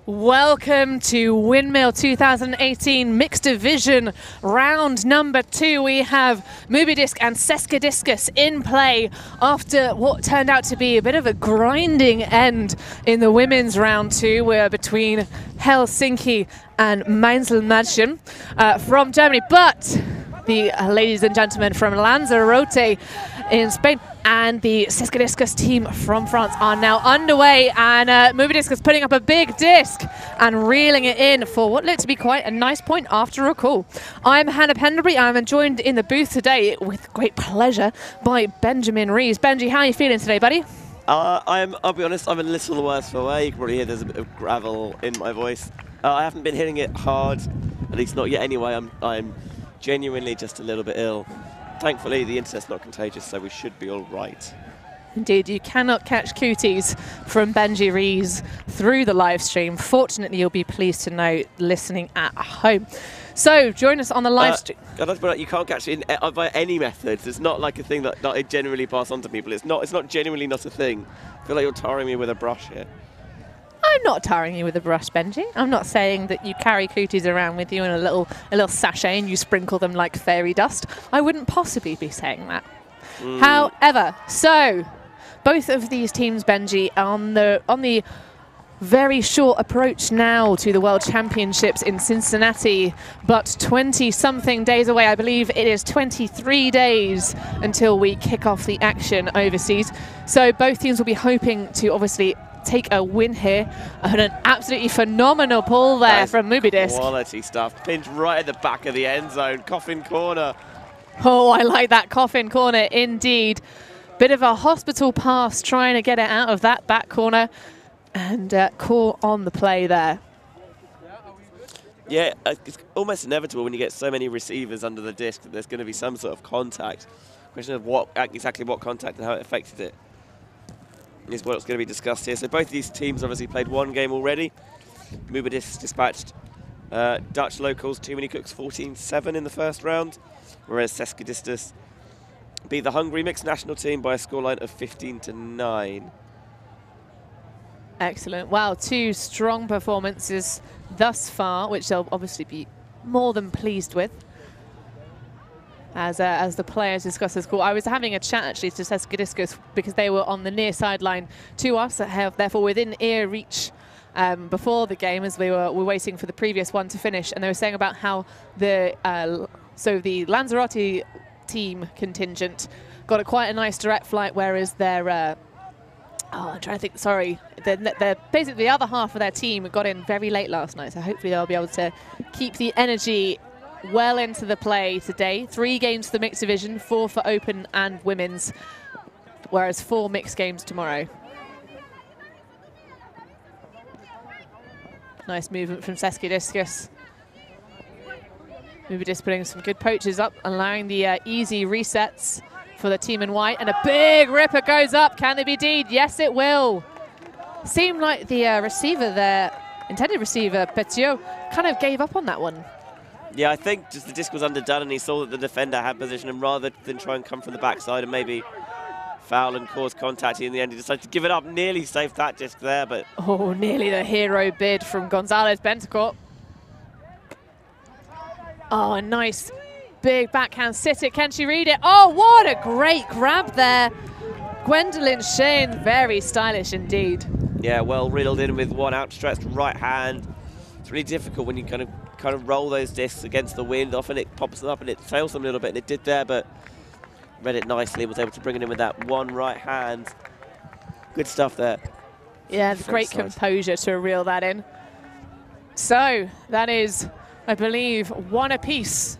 Welcome to Windmill 2018 Mixed Division round number 2. We have Mubidisk and Sesquidistus in play after what turned out to be a bit of a grinding end in the women's round 2. We're between Helsinki and Mainzelmädchen from Germany, but the ladies and gentlemen from Lanzarote in Spain and the Sesquidistus team from France are now underway, and Mubidisk is putting up a big disc and reeling it in for what looked to be quite a nice point after a call. I'm Hannah Penderbury. I'm joined in the booth today with great pleasure by Benjamin Rees. Benji, how are you feeling today, buddy? I'll be honest, I'm a little worse for wear. You can probably hear there's a bit of gravel in my voice. I haven't been hitting it hard, at least not yet anyway. I'm genuinely just a little bit ill. Thankfully, the internet's not contagious, so we should be all right. Indeed, you cannot catch cooties from Benji Rees through the live stream. Fortunately, you'll be pleased to know, listening at home. So, join us on the live stream. You can't catch it by any methods. It's not like a thing that I generally pass on to people. It's not genuinely not a thing. I feel like you're tarring me with a brush here. I'm not tarring you with a brush, Benji. I'm not saying that you carry cooties around with you in a little sachet and you sprinkle them like fairy dust. I wouldn't possibly be saying that. However, so both of these teams, Benji, on the very short approach now to the World Championships in Cincinnati, but 20-something days away. I believe it is 23 days until we kick off the action overseas. So both teams will be hoping to obviously take a win here, and an absolutely phenomenal pull there from Mubidisk. Quality stuff. Pinned right at the back of the end zone. Coffin corner. Oh, I like that coffin corner indeed. Bit of a hospital pass trying to get it out of that back corner, and call on the play there. Yeah, it's almost inevitable when you get so many receivers under the disc that there's going to be some sort of contact. Question of exactly what contact and how it affected it is what's going to be discussed here. So both of these teams obviously played one game already. Mubidisk dispatched Dutch locals, Too Many Cooks 14-7 in the first round, whereas Sesquidistus beat the Hungary mixed national team by a scoreline of 15-9. Excellent. Wow, 2 strong performances thus far, which they'll obviously be more than pleased with. As the players discuss this call. I was having a chat actually to Sesquidistus because they were on the near sideline to us, therefore within ear reach before the game as we were waiting for the previous one to finish, and they were saying about how the Lanzarote team contingent got quite a nice direct flight, whereas their I'm trying to think. Sorry, they're basically the other half of their team got in very late last night, so hopefully they'll be able to keep the energy well into the play today. 3 games for the mixed division, 4 for open and women's, whereas 4 mixed games tomorrow. Nice movement from Sesquidistus. Mubidisk putting some good poachers up, allowing the easy resets for the team in white, and a big ripper goes up. Can they be deed? Yes, it will. Seemed like the receiver there, intended receiver, Petiot, kind of gave up on that one. Yeah, I think just the disc was underdone and he saw that the defender had position, and rather than try and come from the backside and maybe foul and cause contact, in the end he decided to give it up. Nearly saved that disc there, but... Oh, nearly the hero bid from Gonzalez Bentancur. Oh, a nice big backhand sit it. Can she read it? Oh, what a great grab there. Gwendolyn Shane, very stylish indeed. Yeah, well reeled in with one outstretched right hand. It's really difficult when you kind of roll those discs against the wind. Often it pops them up and it fails them a little bit, and it did there, but read it nicely, was able to bring it in with that one right hand. Good stuff there. Yeah, the great composure to reel that in. So that is, I believe, 1 apiece.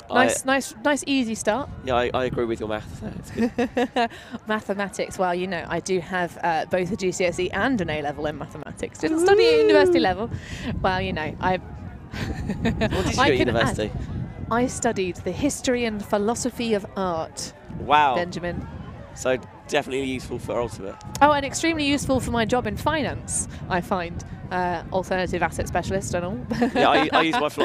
Nice, easy start. Yeah, I agree with your math. It's good. Mathematics. Well, you know, I do have both a GCSE and an A-level in mathematics. Didn't study at university level. Well, you know, What did you do at university? I studied the history and philosophy of art. Wow. Benjamin. So definitely useful for Ultimate. Oh, and extremely useful for my job in finance, I find. Alternative asset specialist and all. Yeah, I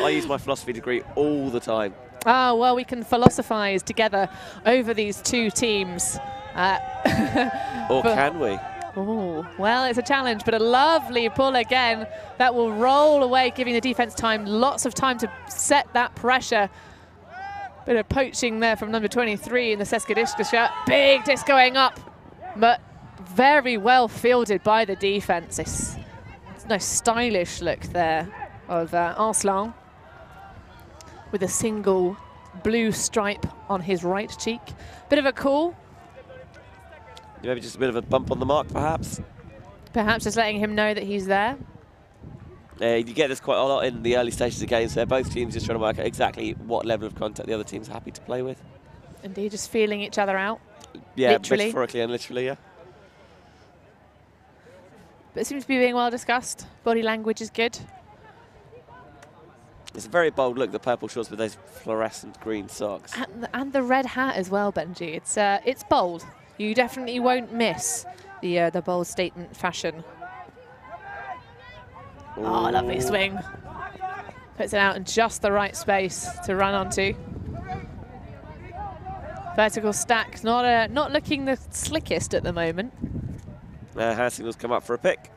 use my philosophy degree all the time. Oh, well, we can philosophize together over these 2 teams. Or can we? Oh, well, it's a challenge, but a lovely pull again. That will roll away, giving the defense time, lots of time to set that pressure. Bit of poaching there from number 23 in the Sesquidistus shirt. Big disc going up, but very well fielded by the defense. It's a nice stylish look there of Arslan, with a single blue stripe on his right cheek. Bit of a call. Maybe just a bit of a bump on the mark, perhaps. Perhaps just letting him know that he's there. You get this quite a lot in the early stages of games, so both teams just trying to work out exactly what level of contact the other team's happy to play with. Indeed, just feeling each other out. Yeah, literally. Metaphorically and literally, yeah. But it seems to be being well discussed. Body language is good. It's a very bold look, the purple shorts with those fluorescent green socks. And the red hat as well, Benji. It's bold. You definitely won't miss the bold statement fashion. Ooh. Oh, lovely swing. Puts it out in just the right space to run onto. Vertical stack, not looking the slickest at the moment. Hand signals come up for a pick.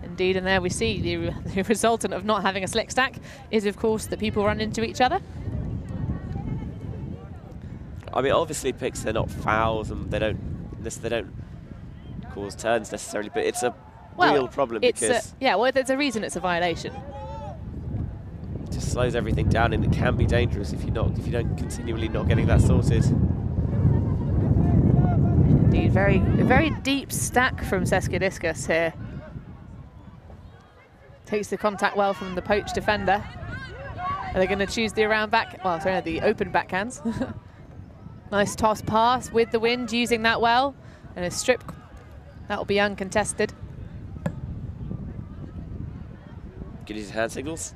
Indeed, and there we see the resultant of not having a slick stack is, of course, that people run into each other. I mean, obviously picks, they're not fouls and they don't cause turns necessarily, but it's a real problem because there's a reason it's a violation. It just slows everything down, and it can be dangerous if you don't continually not getting that sorted. Indeed, a very deep stack from Sesquidistus here. Takes the contact well from the poached defender. Are they going to choose the the open backhands? Nice toss pass with the wind, using that well. And a strip, that will be uncontested. Good use of hand signals.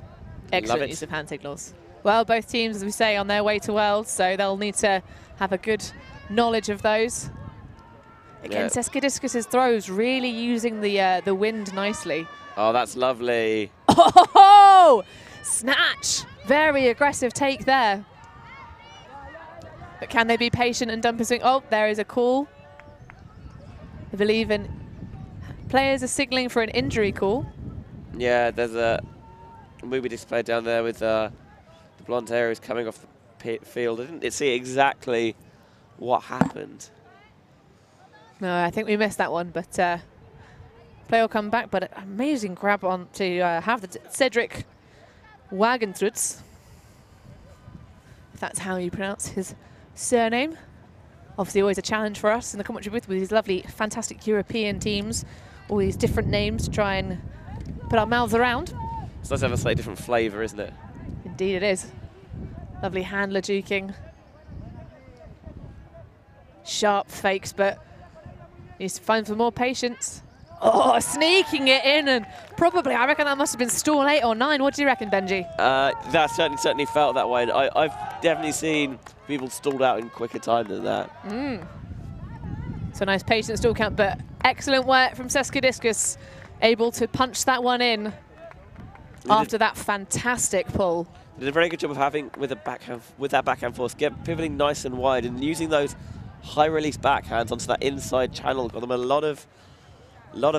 Excellent use of hand signals. Well, both teams, as we say, on their way to Worlds, so they'll need to have a good knowledge of those. Again, Sesquidistus' throws really using the wind nicely. Oh, that's lovely. Oh, snatch. Very aggressive take there. But can they be patient and dump a swing? Oh, there is a call. I believe players are signaling for an injury call. Yeah, there's a Mubidisk player down there with the blonde hair who's coming off the field. I didn't see exactly what happened. No, I think we missed that one, but play will come back. But an amazing grab on to have the Cedric Wagentrutz, if that's how you pronounce his surname. Obviously always a challenge for us in the commentary booth with these lovely, fantastic European teams, all these different names to try and put our mouths around. It's nice to have a slightly different flavour, isn't it? Indeed it is. Lovely handler juking. Sharp fakes, but needs to find some more patience. Oh, sneaking it in, and probably, I reckon that must have been stall 8 or 9. What do you reckon, Benji? That certainly felt that way. I've definitely seen people stalled out in quicker time than that. So nice patience stall count, but excellent work from Sesquidistus, able to punch that one in after that fantastic pull. Did a very good job of having with that backhand force, pivoting nice and wide and using those high release backhands onto that inside channel. Got them a lot of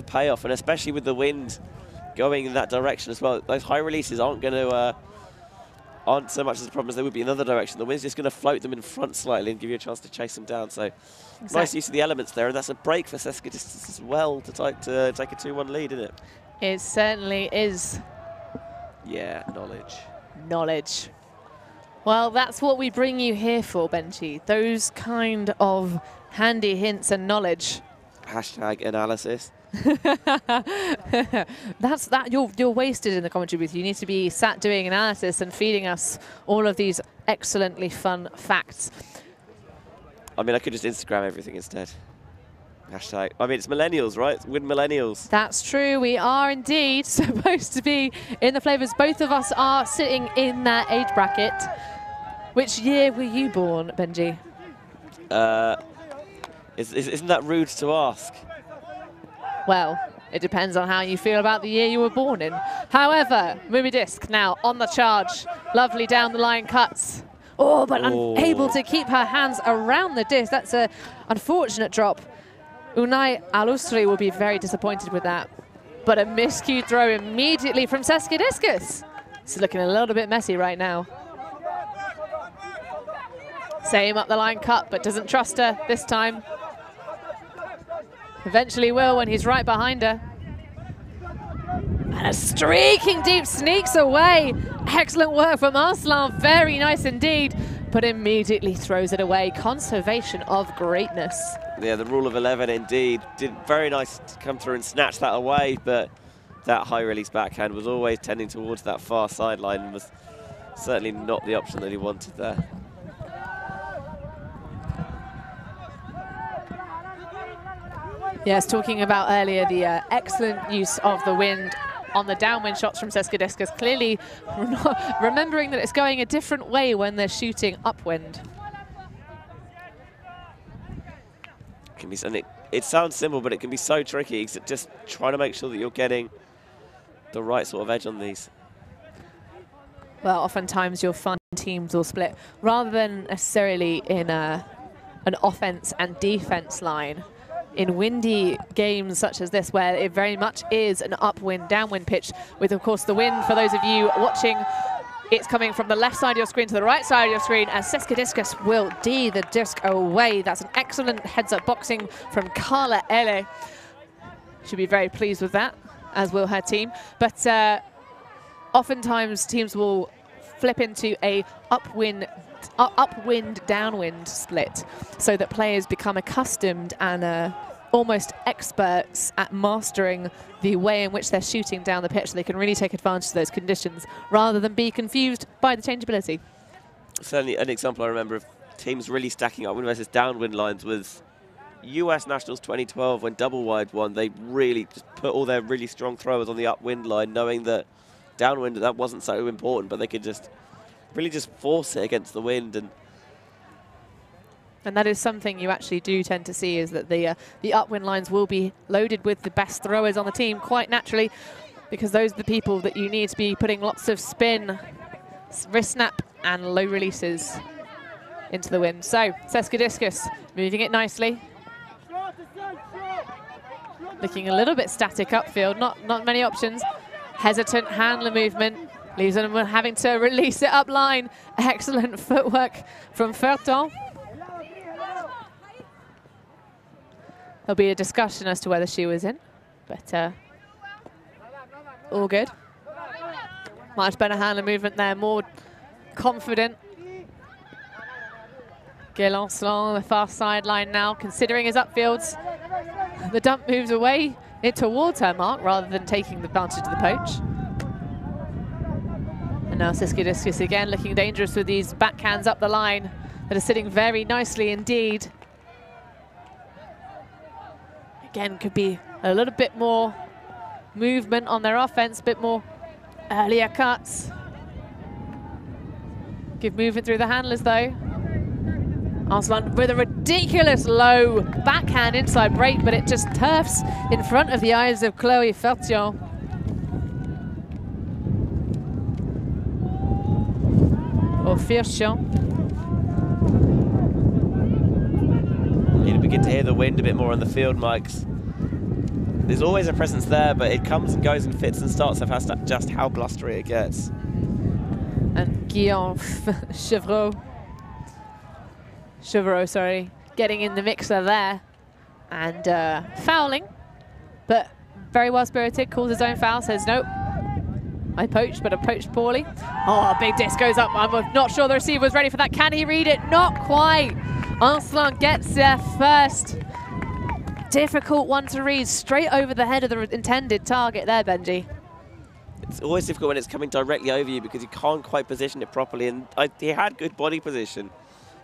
payoff, and especially with the wind going in that direction as well. Those high releases aren't so much as a problem as they would be in another direction. The wind's just going to float them in front slightly and give you a chance to chase them down. So nice use of the elements there, and that's a break for Sesquidistus as well to take a 2-1 lead, isn't it? It certainly is. Yeah, knowledge. Knowledge. Well, that's what we bring you here for, Benji. Those kind of handy hints and knowledge. Hashtag analysis. That's that. You're wasted in the commentary booth. You need to be sat doing analysis and feeding us all of these excellently fun facts. I mean, I could just Instagram everything instead. Hashtag. I mean, it's millennials, right? Win millennials. That's true. We are indeed supposed to be in the flavors. Both of us are sitting in that age bracket. Which year were you born, Benji? Isn't that rude to ask? Well, it depends on how you feel about the year you were born in. However, Mubidisk now on the charge. Lovely down the line cuts. Oh, but unable to keep her hands around the disc. That's an unfortunate drop. Unai Alustri will be very disappointed with that. But a miscued throw immediately from Sesquidistus. This is looking a little bit messy right now. Same up the line cut, but doesn't trust her this time. Eventually will when he's right behind her. And a streaking deep sneaks away. Excellent work from Arslan, very nice indeed, but immediately throws it away. Conservation of greatness. Yeah, the rule of 11 indeed. Did very nice to come through and snatch that away, but that high release backhand was always tending towards that far sideline and was certainly not the option that he wanted there. Yes, talking about earlier the excellent use of the wind on the downwind shots from Sesquidistus, clearly remembering that it's going a different way when they're shooting upwind. Can be, and it sounds simple, but it can be so tricky. Just trying to make sure that you're getting the right sort of edge on these. Well, oftentimes your fun teams will split rather than necessarily in an offense and defense line. In windy games such as this, where it very much is an upwind, downwind pitch, with, of course, the wind, for those of you watching, it's coming from the left side of your screen to the right side of your screen, as Sesquidistus will D the disc away. That's an excellent heads-up boxing from Carla Ele. She'll be very pleased with that, as will her team. But oftentimes, teams will flip into a upwind, downwind split, so that players become accustomed and almost experts at mastering the way in which they're shooting down the pitch, so they can really take advantage of those conditions rather than be confused by the changeability. Certainly an example I remember of teams really stacking upwind versus downwind lines was US Nationals 2012 when Double Wide won. They really just put all their really strong throwers on the upwind line, knowing that downwind, that wasn't so important, but they could just really just force it against the wind. And that is something you actually do tend to see, is that the upwind lines will be loaded with the best throwers on the team quite naturally, because those are the people that you need to be putting lots of spin, wrist snap and low releases into the wind. So Sesquidistus moving it nicely. Looking a little bit static upfield, not many options. Hesitant handler movement. Leaves them having to release it up line. Excellent footwork from Ferton. There'll be a discussion as to whether she was in, but all good. Much better handler movement there, more confident. Guélancelin on the far sideline now, considering his upfields. The dump moves away towards her mark rather than taking the advantage of the poach. And now Sesquidistus again looking dangerous with these backhands up the line that are sitting very nicely indeed. Again, could be a little bit more movement on their offense, a bit more earlier cuts. Good movement through the handlers though. Arslan with a ridiculous low backhand inside break, but it just turfs in front of the eyes of Chloe Fertion. Or Fertion. You begin to hear the wind a bit more on the field mics. There's always a presence there, but it comes and goes in fits and starts of just how blustery it gets. And Guillaume Chevreau, sorry, getting in the mixer there and fouling, but very well spirited, calls his own foul, says no, I poached, but I poached poorly. Oh, big disc goes up. I'm not sure the receiver was ready for that. Can he read it? Not quite. Arslan gets their first difficult one to read, straight over the head of the intended target there, Benji. It's always difficult when it's coming directly over you because you can't quite position it properly. And he had good body position,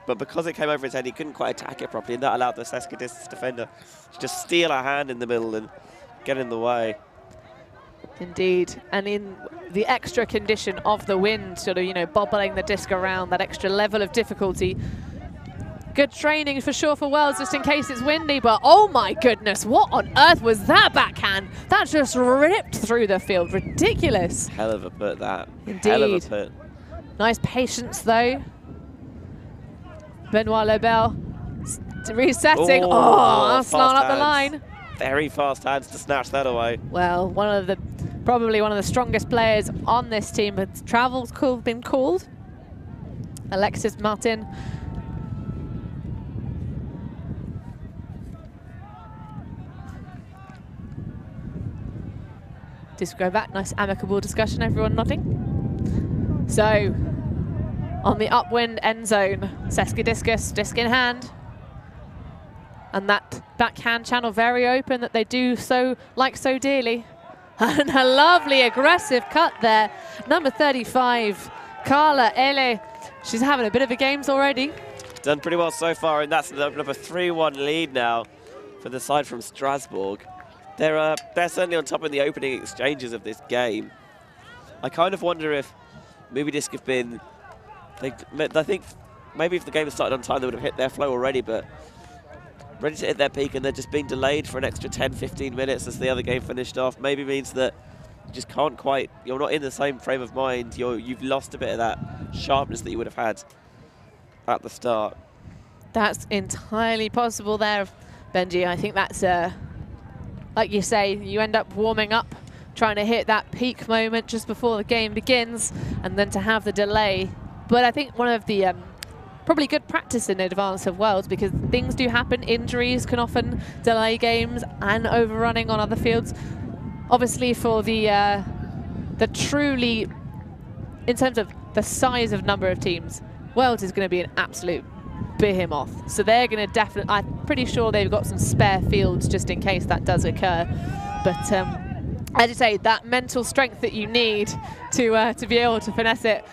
but because it came over his head, he couldn't quite attack it properly, and that allowed the Sesquidistus defender to just steal a hand in the middle and get in the way. Indeed, and in the extra condition of the wind, sort of, you know, bobbling the disc around, that extra level of difficulty. Good training for sure for Worlds, just in case it's windy, but oh my goodness, what on earth was that backhand? That just ripped through the field, ridiculous. Hell of a put, that. Indeed. Hell of a put. Nice patience though. Benoit Lebel resetting. Oh, Arslan up the line. Very fast hands to snatch that away. Well, probably one of the strongest players on this team, but travel's been called. Alexis Martin. Just go back, nice amicable discussion, everyone nodding. So, on the upwind end zone, Sesquidistus, disc in hand. And that backhand channel very open that they do so dearly. And a lovely aggressive cut there. Number 35, Carla Ele. She's having a bit of a games already. Done pretty well so far, and that's opened up a 3-1 lead now for the side from Strasbourg. They're certainly on top in the opening exchanges of this game. I kind of wonder if Mubidisk have been... I think maybe if the game had started on time, they would have hit their flow already, but ready to hit their peak, and they're just being delayed for an extra 10-15 minutes as the other game finished off. Maybe means that you just can't quite... You're not in the same frame of mind. You've lost a bit of that sharpness that you would have had at the start. That's entirely possible there, Benji. I think that's... like you say, you end up warming up, trying to hit that peak moment just before the game begins, and then to have the delay. But I think one of the probably good practice in advance of Worlds, because things do happen. Injuries can often delay games and overrunning on other fields. Obviously, for the truly, in terms of the size of number of teams, Worlds is going to be an absolute behemoth. So they're going to definitely, I'm pretty sure they've got some spare fields just in case that does occur. But as you say, that mental strength that you need to be able to finesse it,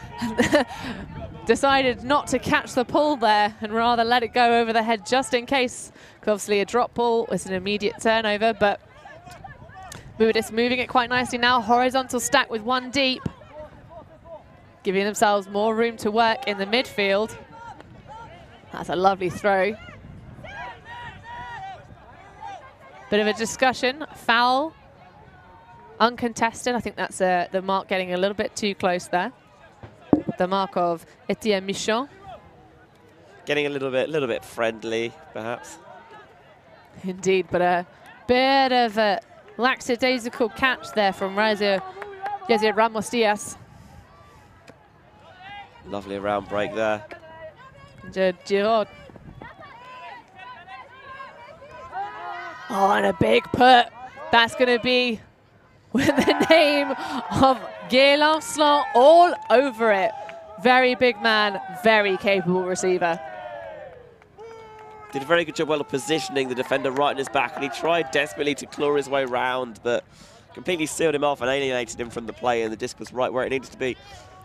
decided not to catch the pull there and rather let it go over the head just in case. Because obviously a drop ball is an immediate turnover, but Mubidisk moving it quite nicely now. Horizontal stack with one deep, giving themselves more room to work in the midfield. That's a lovely throw. Bit of a discussion. Foul. Uncontested. I think that's the mark getting a little bit too close there. The mark of Etienne Michon. Getting a little bit friendly, perhaps. Indeed, but a bit of a lackadaisical catch there from Yasir Ramos Diaz. Lovely round break there. Giraud. Oh, and a big put. That's going to be with the name of Guy Lancelot all over it. Very big man, very capable receiver. Did a very good job of positioning the defender right on his back, and he tried desperately to claw his way round, but completely sealed him off and alienated him from the play, and the disc was right where it needed to be.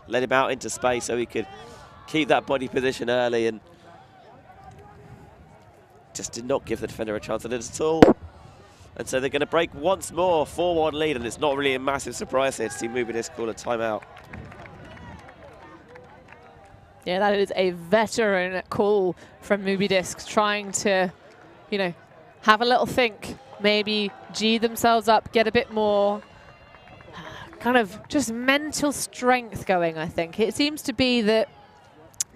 Let him out into space so he could keep that body position early, and just did not give the defender a chance at it at all. And so they're going to break once more, 4-1 lead, and it's not really a massive surprise here to see Mubidisk call a timeout. Yeah, that is a veteran call from Mubidisk, trying to, you know, have a little think, maybe G themselves up, get a bit more kind of just mental strength going, I think. It seems to be that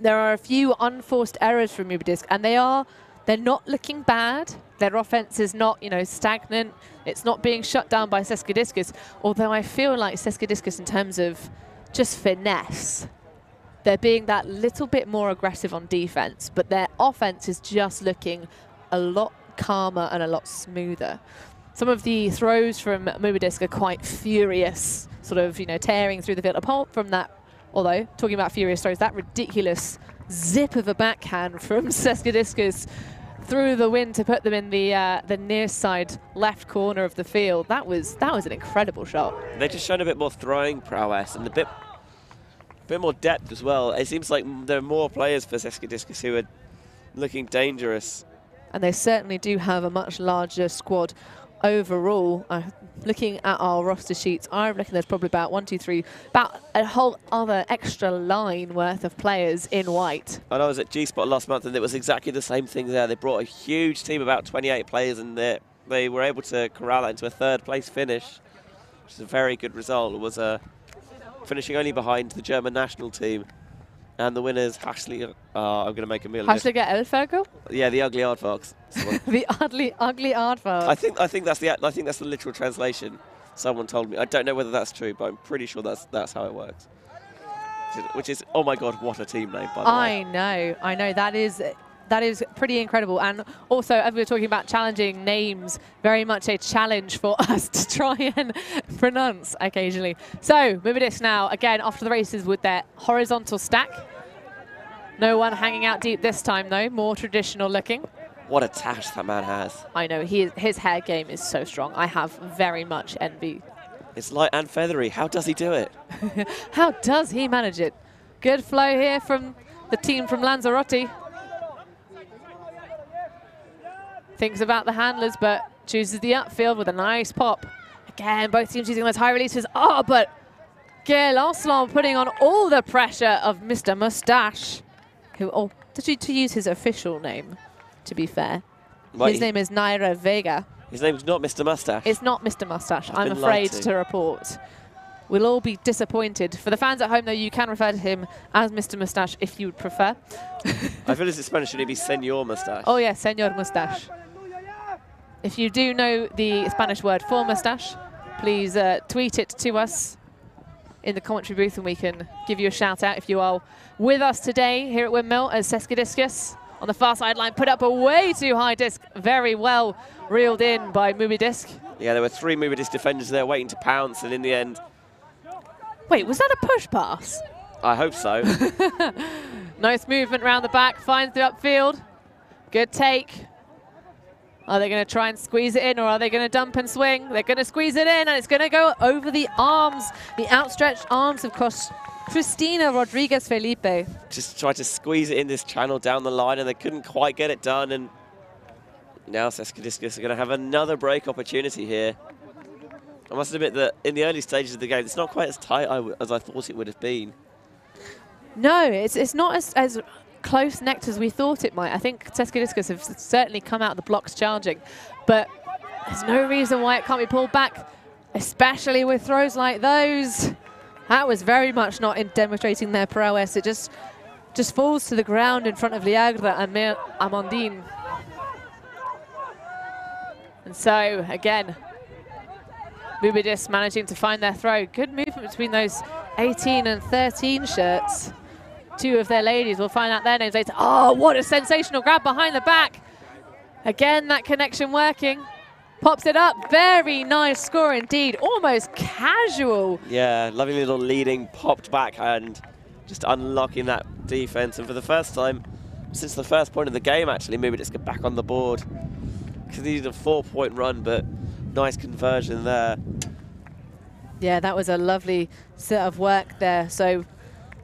there are a few unforced errors from Mubidisk, and they're not looking bad. Their offense is not, you know, stagnant. It's not being shut down by Sesquidistus, although I feel like Sesquidistus, in terms of just finesse, they're being that little bit more aggressive on defense, but their offense is just looking a lot calmer and a lot smoother. Some of the throws from Mubidisk are quite furious, sort of, you know, tearing through the field. Apart from that, although, talking about furious throws, that ridiculous zip of a backhand from Sesquidistus through the wind to put them in the near side left corner of the field. That was an incredible shot. They've just shown a bit more throwing prowess and a bit more depth as well. It seems like there are more players for Sesquidistus who are looking dangerous. And they certainly do have a much larger squad overall. Looking at our roster sheets, I reckon there's probably about 1, 2, 3, about a whole other extra line worth of players in white. And I was at G-Spot last month and it was exactly the same thing there. They brought a huge team, about 28 players, and they were able to corral that into a 3rd place finish, which is a very good result. It was finishing only behind the German national team. And the winners, Ashley, I'm going to make a meal of Ashley Elfergo? Yeah, the ugly aardvarks. The ugly aardvarks. I think that's the literal translation. Someone told me. I don't know whether that's true, but I'm pretty sure that's how it works. Which is, oh my God, what a team name, by the way. I know. That is pretty incredible. And also, as we were talking about challenging names, very much a challenge for us to try and pronounce occasionally. So, Mubidisk now, again, off to the races with their horizontal stack. No one hanging out deep this time, though. More traditional looking. What a tash that man has. I know. His hair game is so strong. I have very much envy. It's light and feathery. How does he do it? How does he manage it? Good flow here from the team from Lanzarote. Thinks about the handlers, but chooses the upfield with a nice pop. Again, both teams using those high releases. Oh, but Gail Aslan putting on all the pressure of Mr. Mustache. Who, to use his official name, to be fair. Right. His name is Naira Vega. His name's not Mr. Mustache. It's not Mr. Mustache, I'm afraid to report. We'll all be disappointed. For the fans at home, though, you can refer to him as Mr. Mustache if you would prefer. I feel as in Spanish, should it be Senor Mustache? Oh, yeah, Senor Mustache. If you do know the Spanish word for mustache, please tweet it to us in the commentary booth and we can give you a shout out if you are with us today here at Windmill as Sesquidistus on the far sideline put up a way too high disc, very well reeled in by Mubidisk. Yeah, there were 3 Mubidisk defenders there waiting to pounce, and in the end... Wait, was that a push pass? I hope so. Nice movement around the back, finds the upfield. Good take. Are they going to try and squeeze it in, or are they going to dump and swing? They're going to squeeze it in, and it's going to go over the arms, the outstretched arms of Cristina Rodriguez Felipe. Just tried to squeeze it in this channel down the line, and they couldn't quite get it done. And now Sesquidistus are going to have another break opportunity here. I must admit that in the early stages of the game, it's not quite as tight as I thought it would have been. No, it's not as close-necked as we thought it might. I think Sesquidistus have certainly come out of the blocks charging, but there's no reason why it can't be pulled back, especially with throws like those. That was very much not in demonstrating their prowess. It just falls to the ground in front of Liagra and Amandine. And so, again, Mubidisk managing to find their throw. Good movement between those 18 and 13 shirts. 2 of their ladies, we'll find out their names later. Oh, what a sensational grab behind the back. Again, that connection working. Pops it up. Very nice score indeed. Almost casual. Yeah, lovely little leading, popped backhand. Just unlocking that defense. And for the first time since the first point of the game, actually, Mubidisk get back on the board. Because they needed a 4-point run, but nice conversion there. Yeah, that was a lovely set of work there. So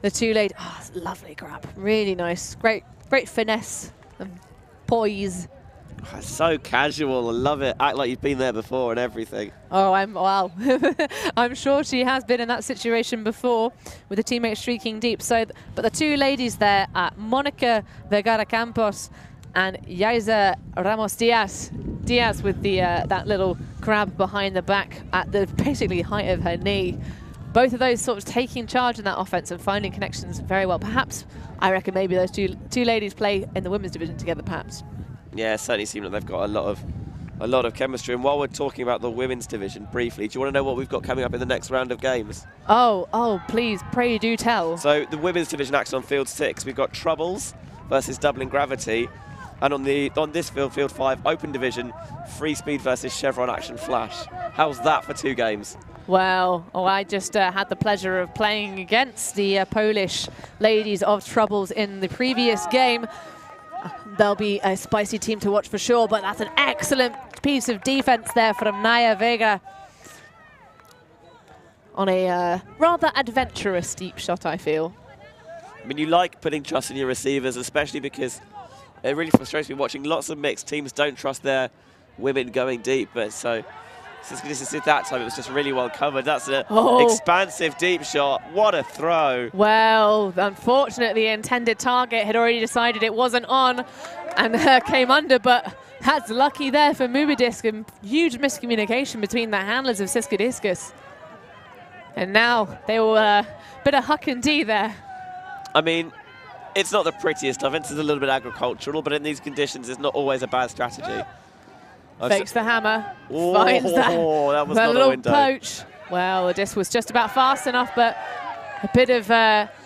the 2 ladies, lovely grab. Really nice. Great finesse and poise. So casual, I love it. Act like you've been there before and everything. Oh, wow. I'm sure she has been in that situation before with a teammate streaking deep. So, but the 2 ladies there, Monica Vergara Campos and Yaiza Ramos Diaz. Diaz with the that little grab behind the back at the basically height of her knee. Both of those sort of taking charge in that offense and finding connections very well. Perhaps, I reckon maybe those two ladies play in the women's division together, perhaps. Yeah, it certainly seems like they've got a lot of chemistry. And while we're talking about the women's division briefly, do you want to know what we've got coming up in the next round of games? Oh, please, pray do tell. So the women's division acts on field 6. We've got Troubles versus Dublin Gravity. And on this field, field 5, open division, Free Speed versus Chevron Action Flash. How's that for 2 games? Well, I just had the pleasure of playing against the Polish ladies of Troubles in the previous game. They'll be a spicy team to watch for sure, but that's an excellent piece of defense there from Naya Vega on a rather adventurous deep shot, I feel. I mean, you like putting trust in your receivers, especially because it really frustrates me watching lots of mixed teams don't trust their women going deep. But so Sesquidistus that time, it was just really well covered. That's an expansive deep shot. What a throw. Well, unfortunately, the intended target had already decided it wasn't on and came under, but that's lucky there for Mubidisk, and huge miscommunication between the handlers of Sesquidistus. And now they will bit of huck and D there. I mean, it's not the prettiest of it. It's a little bit agricultural, but in these conditions, it's not always a bad strategy. Fakes the hammer, finds that was not a window. Poach. Well, the disc was just about fast enough, but a bit of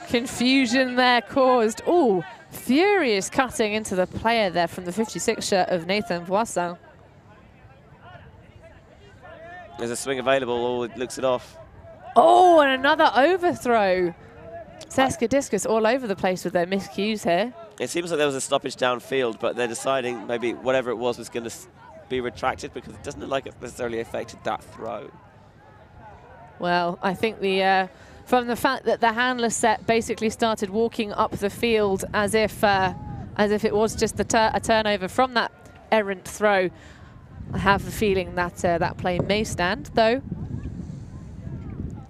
confusion there caused. Oh, furious cutting into the player there from the 56 shirt of Nathan Voisin. There's a swing available. Oh, it looks it off. Oh, and another overthrow. Sesquidistus all over the place with their miscues here. It seems like there was a stoppage downfield, but they're deciding maybe whatever it was going to be retracted because it doesn't look like it necessarily affected that throw. Well, I think the from the fact that the handler set basically started walking up the field as if it was just a turnover from that errant throw, I have the feeling that that play may stand, though.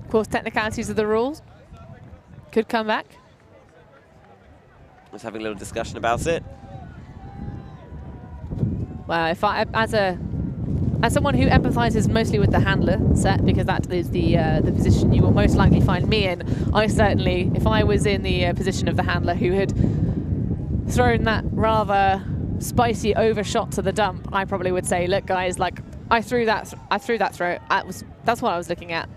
Of course, technicalities of the rules could come back. Let's have a little discussion about it. Well, if I, as someone who empathizes mostly with the handler set, because that is the position you will most likely find me in, I certainly, if I was in the position of the handler who had thrown that rather spicy overshot to the dump, I probably would say, look, guys, like I threw that throw. That's what I was looking at.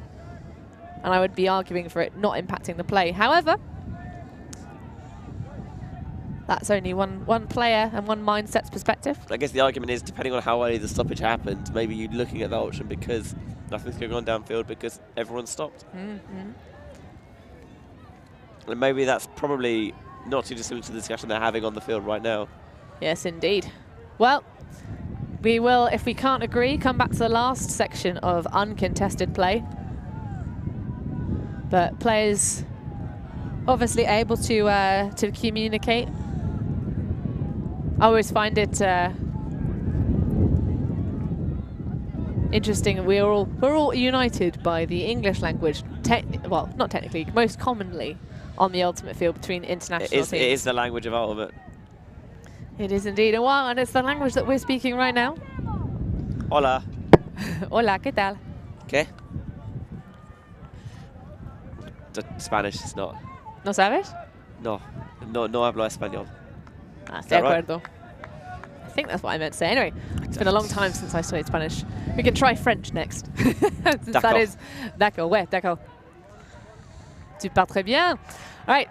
And I would be arguing for it not impacting the play. However, that's only one player and one mindset's perspective. I guess the argument is, depending on how early the stoppage happened, maybe you're looking at that option because nothing's going on downfield because everyone stopped. Mm-hmm. And maybe that's probably not too dissimilar to the discussion they're having on the field right now. Yes, indeed. Well, we will, if we can't agree, come back to the last section of uncontested play. But players obviously able to communicate. I always find it interesting. We're all united by the English language. Well, not technically, most commonly on the Ultimate field between international teams. It is the language of Ultimate. It is indeed. And it's the language that we're speaking right now. Hola. Hola, ¿qué tal? ¿Qué? Spanish, it's not. ¿No sabes? No hablo español. Ah, de acuerdo. Right? I think that's what I meant to say. Anyway, it's been a long time since I studied Spanish. We can try French next. Since that is... D'accord, ouais, d'accord. Tu parles très bien. All right.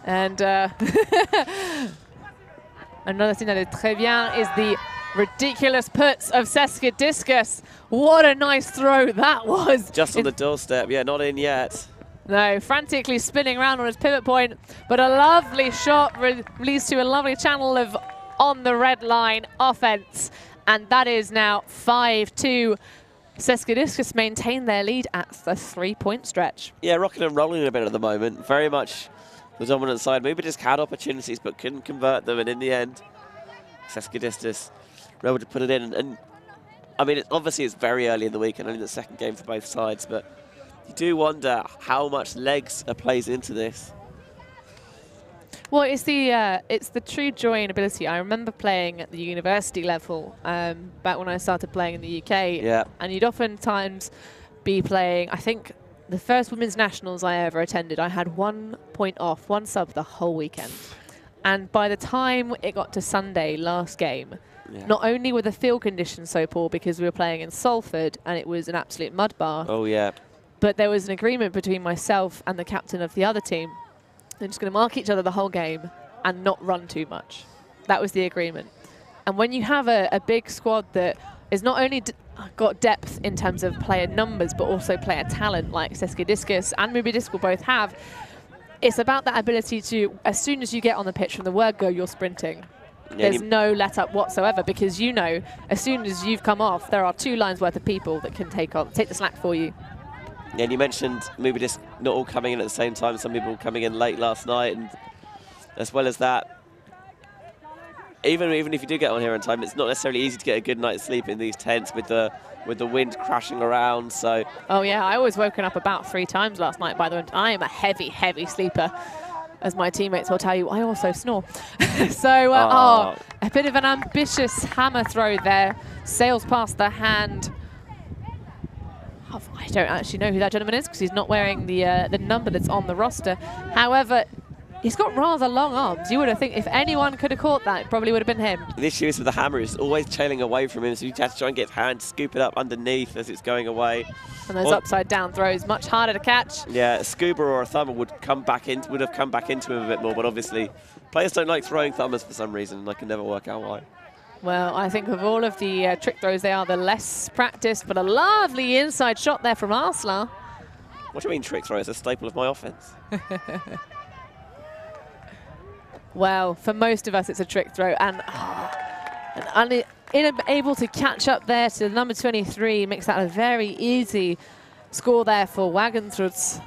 And another thing that is très bien is the ridiculous puts of Sesquidistus. What a nice throw that was. Just on the doorstep. Yeah, not in yet. No, frantically spinning around on his pivot point, but a lovely shot leads to a lovely channel of on the red line offense. And that is now 5-2. Sesquidistus maintain their lead at the 3-point stretch. Yeah, rocking and rolling a bit at the moment. Very much the dominant side. Maybe just had opportunities but couldn't convert them. And in the end, Sesquidistus were able to put it in. And I mean, obviously it's very early in the week and only the second game for both sides, but you do wonder how much legs plays into this. Well, it's the true joy and ability. I remember playing at the university level back when I started playing in the UK. Yeah. And you'd oftentimes be playing, I think the first women's nationals I ever attended, I had 1 point off, 1 sub the whole weekend. And by the time it got to Sunday, last game, not only were the field conditions so poor because we were playing in Salford and it was an absolute mud bath. Oh, yeah. But there was an agreement between myself and the captain of the other team. They're just going to mark each other the whole game and not run too much. That was the agreement. And when you have a big squad that is not only got depth in terms of player numbers, but also player talent like Sesquidistus and Mubidisk will both have. It's about that ability to, as soon as you get on the pitch, from the word go, you're sprinting. Yeah, There's no let up whatsoever, because you know as soon as you've come off, there are 2 lines worth of people that can take the slack for you. Yeah, and you mentioned Mubidisk not all coming in at the same time. Some people coming in late last night, and as well as that, even if you do get on here in time, it's not necessarily easy to get a good night's sleep in these tents with the wind crashing around. So. Oh yeah, I was woken up about 3 times last night by the wind. I am a heavy sleeper. As my teammates will tell you, I also snore. So, a bit of an ambitious hammer throw there. Sails past the hand. Oh, I don't actually know who that gentleman is because he's not wearing the number that's on the roster. However, he's got rather long arms. You would have think if anyone could have caught that, it probably would have been him. The issue is with the hammer, it's always trailing away from him, so you have to try and get his hand, scoop it up underneath as it's going away. And those upside down throws, much harder to catch. Yeah, a scuba or a thumber would have come back into him a bit more, but obviously players don't like throwing thumbers for some reason, and I can never work out why. Well, I think of all of the trick throws, they are the less practiced, but a lovely inside shot there from Arslan. What do you mean trick throw? It's a staple of my offense. Well, for most of us, it's a trick throw, and unable to catch up there to number 23 makes that a very easy score there for Wagentrutz.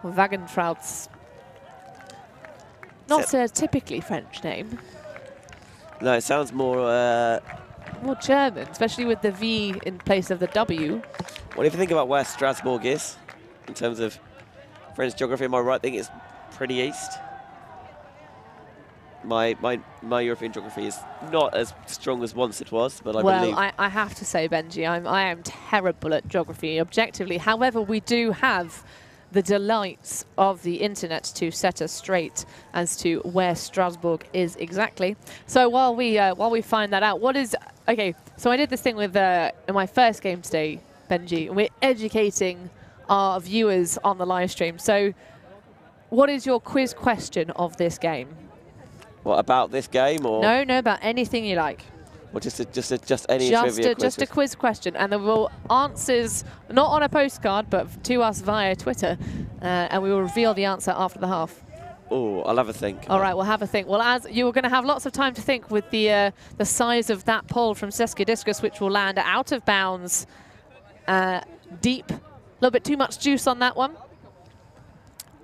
Wagentrutz. Not a typically French name. No, it sounds more German, especially with the V in place of the W. What if you think about where Strasbourg is in terms of French geography? Am I right? I think it's pretty east. My European geography is not as strong as once it was, but I believe. Well, I have to say, Benji, I am terrible at geography objectively. However, we do have the delights of the internet to set us straight as to where Strasbourg is exactly. So while we find that out, okay? So I did this thing with in my first game today, Benji, and we're educating our viewers on the live stream. So, what is your quiz question of this game? What, about this game, or no, about anything you like. Or just any trivia quiz? Just a quiz question, and there will answers not on a postcard, but to us via Twitter, and we will reveal the answer after the half. Oh, I'll have a think. All right, we'll have a think. Well, as you're going to have lots of time to think with the size of that pole from Sesquidistus, which will land out of bounds, deep. A little bit too much juice on that one,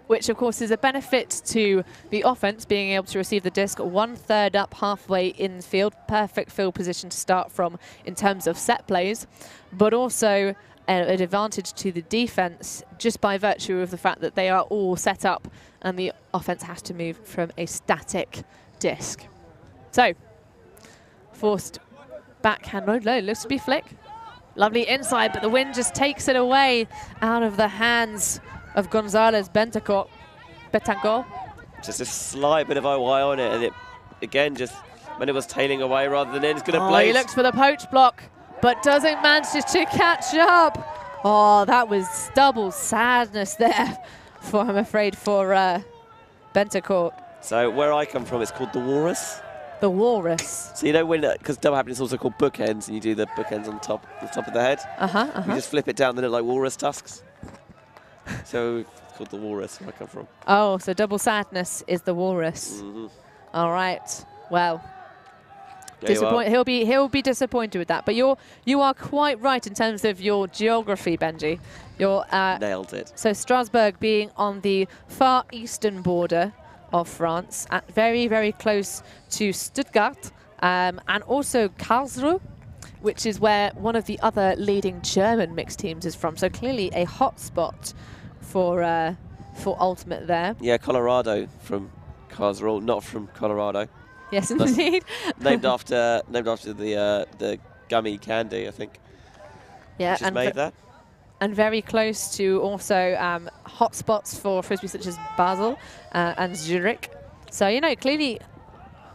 which of course is a benefit to the offense, being able to receive the disc 1/3 up halfway in field. Perfect field position to start from in terms of set plays, but also an advantage to the defense just by virtue of the fact that they are all set up and the offense has to move from a static disc. So, forced backhand road low, looks to be flick. Lovely inside, but the wind just takes it away out of the hands of Gonzalez Betancourt. Just a slight bit of OY on it, and it, again, just when it was tailing away rather than in, it's going to blaze. He looks for the poach block, but doesn't manage to catch up. Oh, that was double sadness there, I'm afraid, for Betancourt. So where I come from, it's called the Walrus. The Walrus. So you know when, because double happen, it's also called bookends, and you do the bookends on top of the head. You just flip it down, they look like walrus tusks. So it's called the Walrus where I come from. Oh, so double sadness is the Walrus. All right. Well, he'll be disappointed with that. But you are quite right in terms of your geography, Benji. You're nailed it. So Strasbourg being on the far eastern border of France, at very, very close to Stuttgart, and also Karlsruhe, which is where one of the other leading German mixed teams is from. So clearly a hot spot for Ultimate there. Yeah, Colorado from Karlsruhe, not from Colorado. Yes, indeed. named after the gummy candy, I think. Yeah, and made that. And very close to also hot spots for frisbee such as Basel and Zurich. So, you know, clearly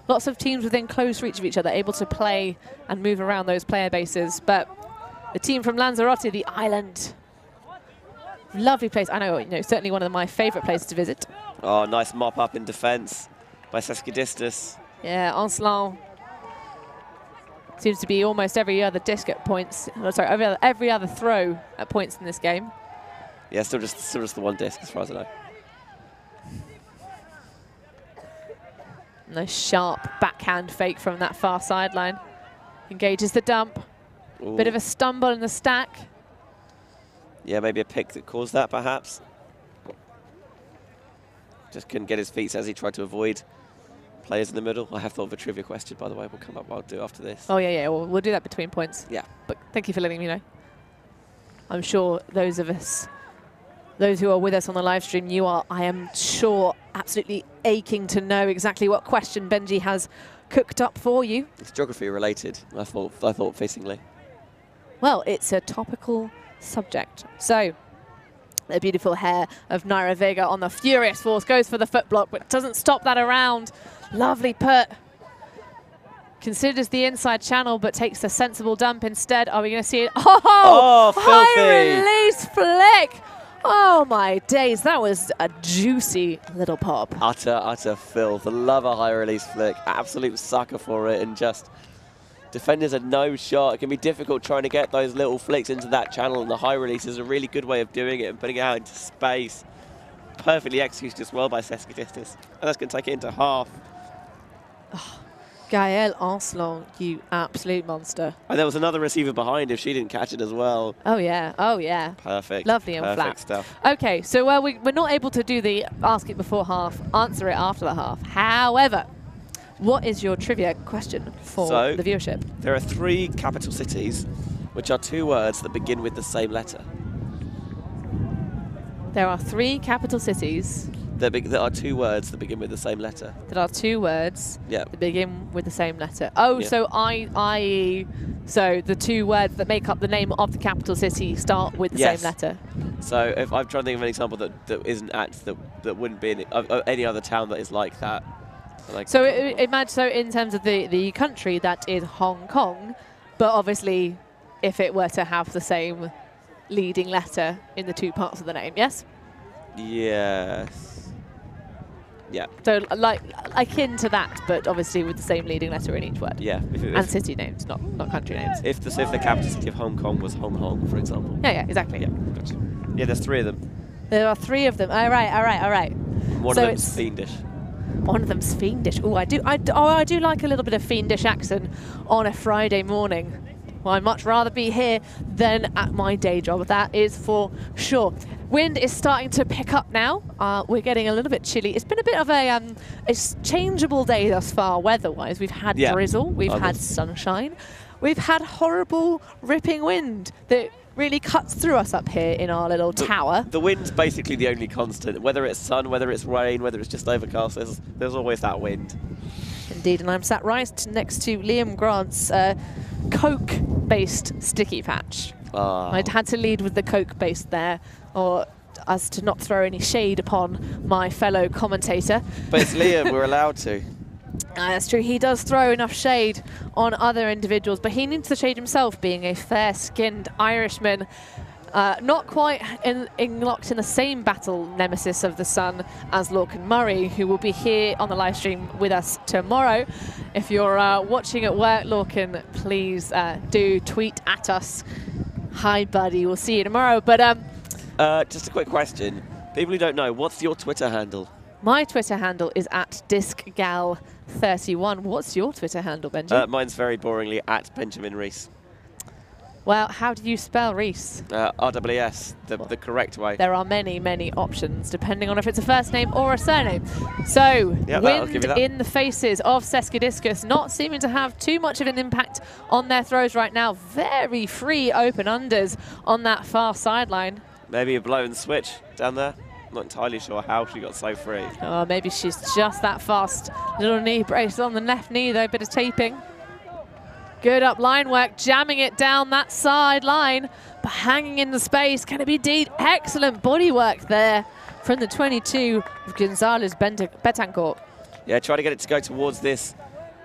lots of teams within close reach of each other able to play and move around those player bases. But the team from Lanzarote, the island, lovely place. I know, you know, certainly one of my favorite places to visit. Oh, nice mop up in defense by Sesquidistus. Yeah, Arslan Seems to be almost every other disc at points. Oh, sorry, every other throw at points in this game. Yeah, still just the one disc as far as I know. Nice sharp backhand fake from that far sideline. Engages the dump. Ooh. Bit of a stumble in the stack. Yeah, maybe a pick that caused that, perhaps. Just couldn't get his feet as he tried to avoid players in the middle. I have thought of a trivia question, by the way. We'll come up. I'll do after this. Oh, yeah. We'll do that between points. Yeah. But thank you for letting me know. I'm sure those who are with us on the live stream, I am sure, absolutely aching to know exactly what question Benji has cooked up for you. It's geography related, I thought fittingly. Well, it's a topical subject. So, the beautiful hair of Naira Vega on the Furious Force goes for the foot block, but doesn't stop that around. Lovely put. Considers the inside channel, but takes a sensible dump instead. Are we going to see it? Oh, high release flick. Oh my days, that was a juicy little pop. Utter filth. Love a high release flick. Absolute sucker for it, and just defenders had no shot. It can be difficult trying to get those little flicks into that channel, and the high release is a really good way of doing it and putting it out into space. Perfectly executed as well by Sesquidistus. And that's going to take it into half. Oh, Gaël Ancelon, you absolute monster. And there was another receiver behind if she didn't catch it as well. Oh, yeah. Oh, yeah. Perfect. Lovely and Perfect flat stuff. Okay, so we're not able to do the ask it before half, answer it after the half. However, what is your trivia question for the viewership? There are 3 capital cities, which are 2 words that begin with the same letter. There are 3 capital cities. That are 2 words that begin with the same letter. That are 2 words that begin with the same letter. Oh, yeah. So the 2 words that make up the name of the capital city start with the same letter. So if I'm trying to think of an example that isn't that wouldn't be in any other town that is like that. So imagine, so in terms of the country, that is Hong Kong, but obviously if it were to have the same leading letter in the 2 parts of the name, yes? Yes. Yeah. So like akin to that, but obviously with the same leading letter in each word. Yeah. And city names, not country names. If the capital city of Hong Kong was Hong Kong, for example. Yeah, exactly. Yeah, gotcha. Yeah, there's 3 of them. There are 3 of them. All right. One of them's fiendish. One of them's fiendish. Oh, I do like a little bit of fiendish accent on a Friday morning. Well, I'd much rather be here than at my day job. That is for sure. Wind is starting to pick up now. We're getting a little bit chilly. It's been a bit of a changeable day thus far weather-wise. We've had drizzle. We've had sunshine. We've had horrible ripping wind that really cuts through us up here in our little tower. The wind's basically the only constant. Whether it's sun, whether it's rain, whether it's just overcast, there's always that wind. Indeed, and I'm sat right next to Liam Grant's Coke-based sticky patch. I'd had to lead with the Coke-based there, or as to not throw any shade upon my fellow commentator. But it's Liam, we're allowed to. That's true. He does throw enough shade on other individuals, but he needs the shade himself, being a fair-skinned Irishman. Not quite locked in the same battle nemesis of the sun as Lorcan Murray, who will be here on the live stream with us tomorrow. If you're watching at work, Lorcan, please do tweet at us. Hi, buddy. We'll see you tomorrow. But just a quick question. People who don't know, what's your Twitter handle? My Twitter handle is @DiscGal31. What's your Twitter handle, Benji? Mine's very boringly @Benjamin Rees. Well, how do you spell Rees? RWS, the correct way. There are many, many options, depending on if it's a first name or a surname. So, wind in the faces of Sesquidistus, not seeming to have too much of an impact on their throws right now. Very free open unders on that far sideline. Maybe a blown switch down there. Not entirely sure how she got so free. Oh, maybe she's just that fast. Little knee brace on the left knee, though, bit of taping. Good up line work, jamming it down that sideline, but hanging in the space. Can it be indeed? Excellent body work there from the 22 of Gonzalez Betancourt. Yeah, try to get it to go towards this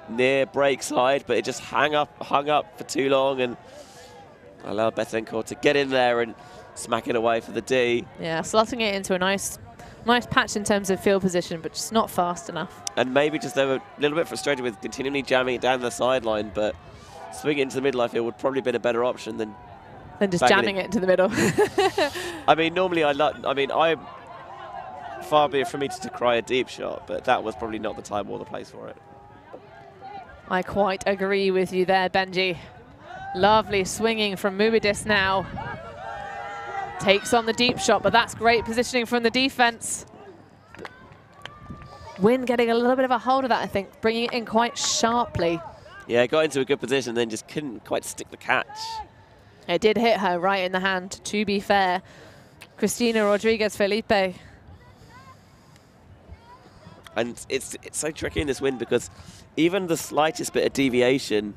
near break side, but it just hung up for too long and allowed Betancourt to get in there and smack it away for the D. Yeah, slotting it into a nice patch in terms of field position, but just not fast enough. And maybe just they were a little bit frustrated with continually jamming it down the sideline, but swinging it into the middle, I feel, would probably been a better option than just jamming it into the middle. I mean, normally I'm far be it from me to decry a deep shot, but that was probably not the time or the place for it. I quite agree with you there, Benji. Lovely swinging from Mubidisk now. Takes on the deep shot, but that's great positioning from the defense. Win getting a little bit of a hold of that, I think, bringing it in quite sharply. Yeah, got into a good position, then just couldn't quite stick the catch. It did hit her right in the hand, to be fair. Cristina Rodriguez Felipe. And it's so tricky in this win because even the slightest bit of deviation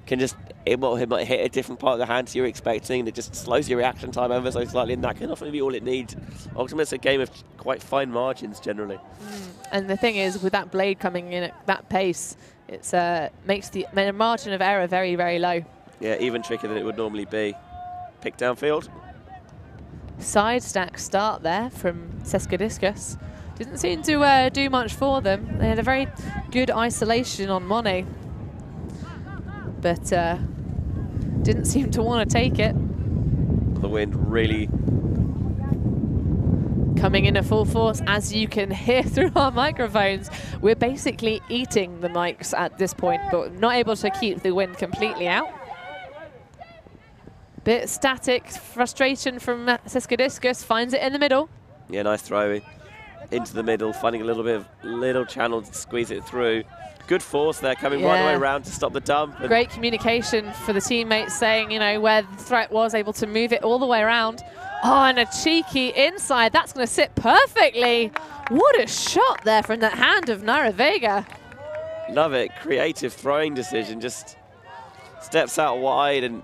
can just, it might hit a different part of the hand you're expecting, and it just slows your reaction time ever so slightly, and that can often be all it needs. Ultimately, it's a game of quite fine margins generally. And the thing is, with that blade coming in at that pace, it makes the margin of error very, very low. Yeah, even trickier than it would normally be. Pick downfield. Side stack start there from Sesquidistus. Didn't seem to do much for them. They had a very good isolation on Monet, but didn't seem to want to take it. The wind really coming in at full force, as you can hear through our microphones. We're basically eating the mics at this point, but not able to keep the wind completely out. Bit static, frustration from Sesquidistus, finds it in the middle. Yeah, nice throw into the middle, finding a little channel to squeeze it through. Good force there, coming right the way around to stop the dump. Great communication for the teammates, saying, you know, where the threat was, able to move it all the way around. Oh, and a cheeky inside. That's going to sit perfectly. What a shot there from the hand of Naira Vega. Love it. Creative throwing decision. Just steps out wide and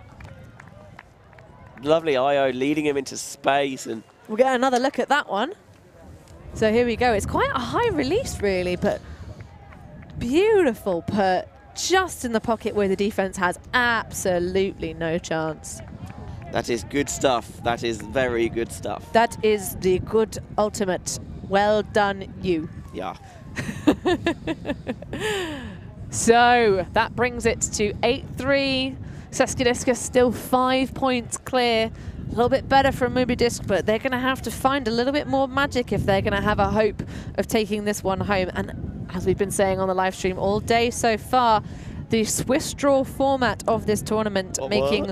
lovely IO leading him into space. And we'll get another look at that one. So here we go. It's quite a high release, really, but beautiful put just in the pocket where the defense has absolutely no chance. That is good stuff. That is very good stuff. That is the good ultimate. Well done, you. Yeah. So that brings it to 8-3. Sesquidistus still 5 points clear. A little bit better from Mubidisk, but they're going to have to find a little bit more magic if they're going to have a hope of taking this one home. And as we've been saying on the live stream all day so far, the Swiss draw format of this tournament, making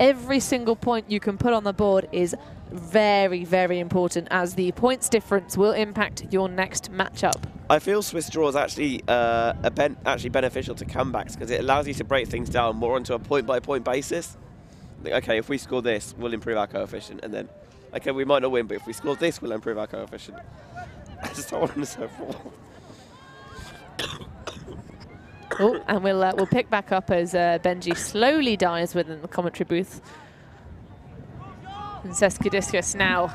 every single point you can put on the board is very, very important, as the points difference will impact your next matchup. I feel Swiss draw is actually actually beneficial to comebacks because it allows you to break things down more onto a point-by-point basis. Okay, if we score this, we'll improve our coefficient, and then, okay, we might not win, but if we score this, we'll improve our coefficient. And so on and so forth. Oh, and we'll pick back up as Benji slowly dies within the commentary booth. And Sesquidistus now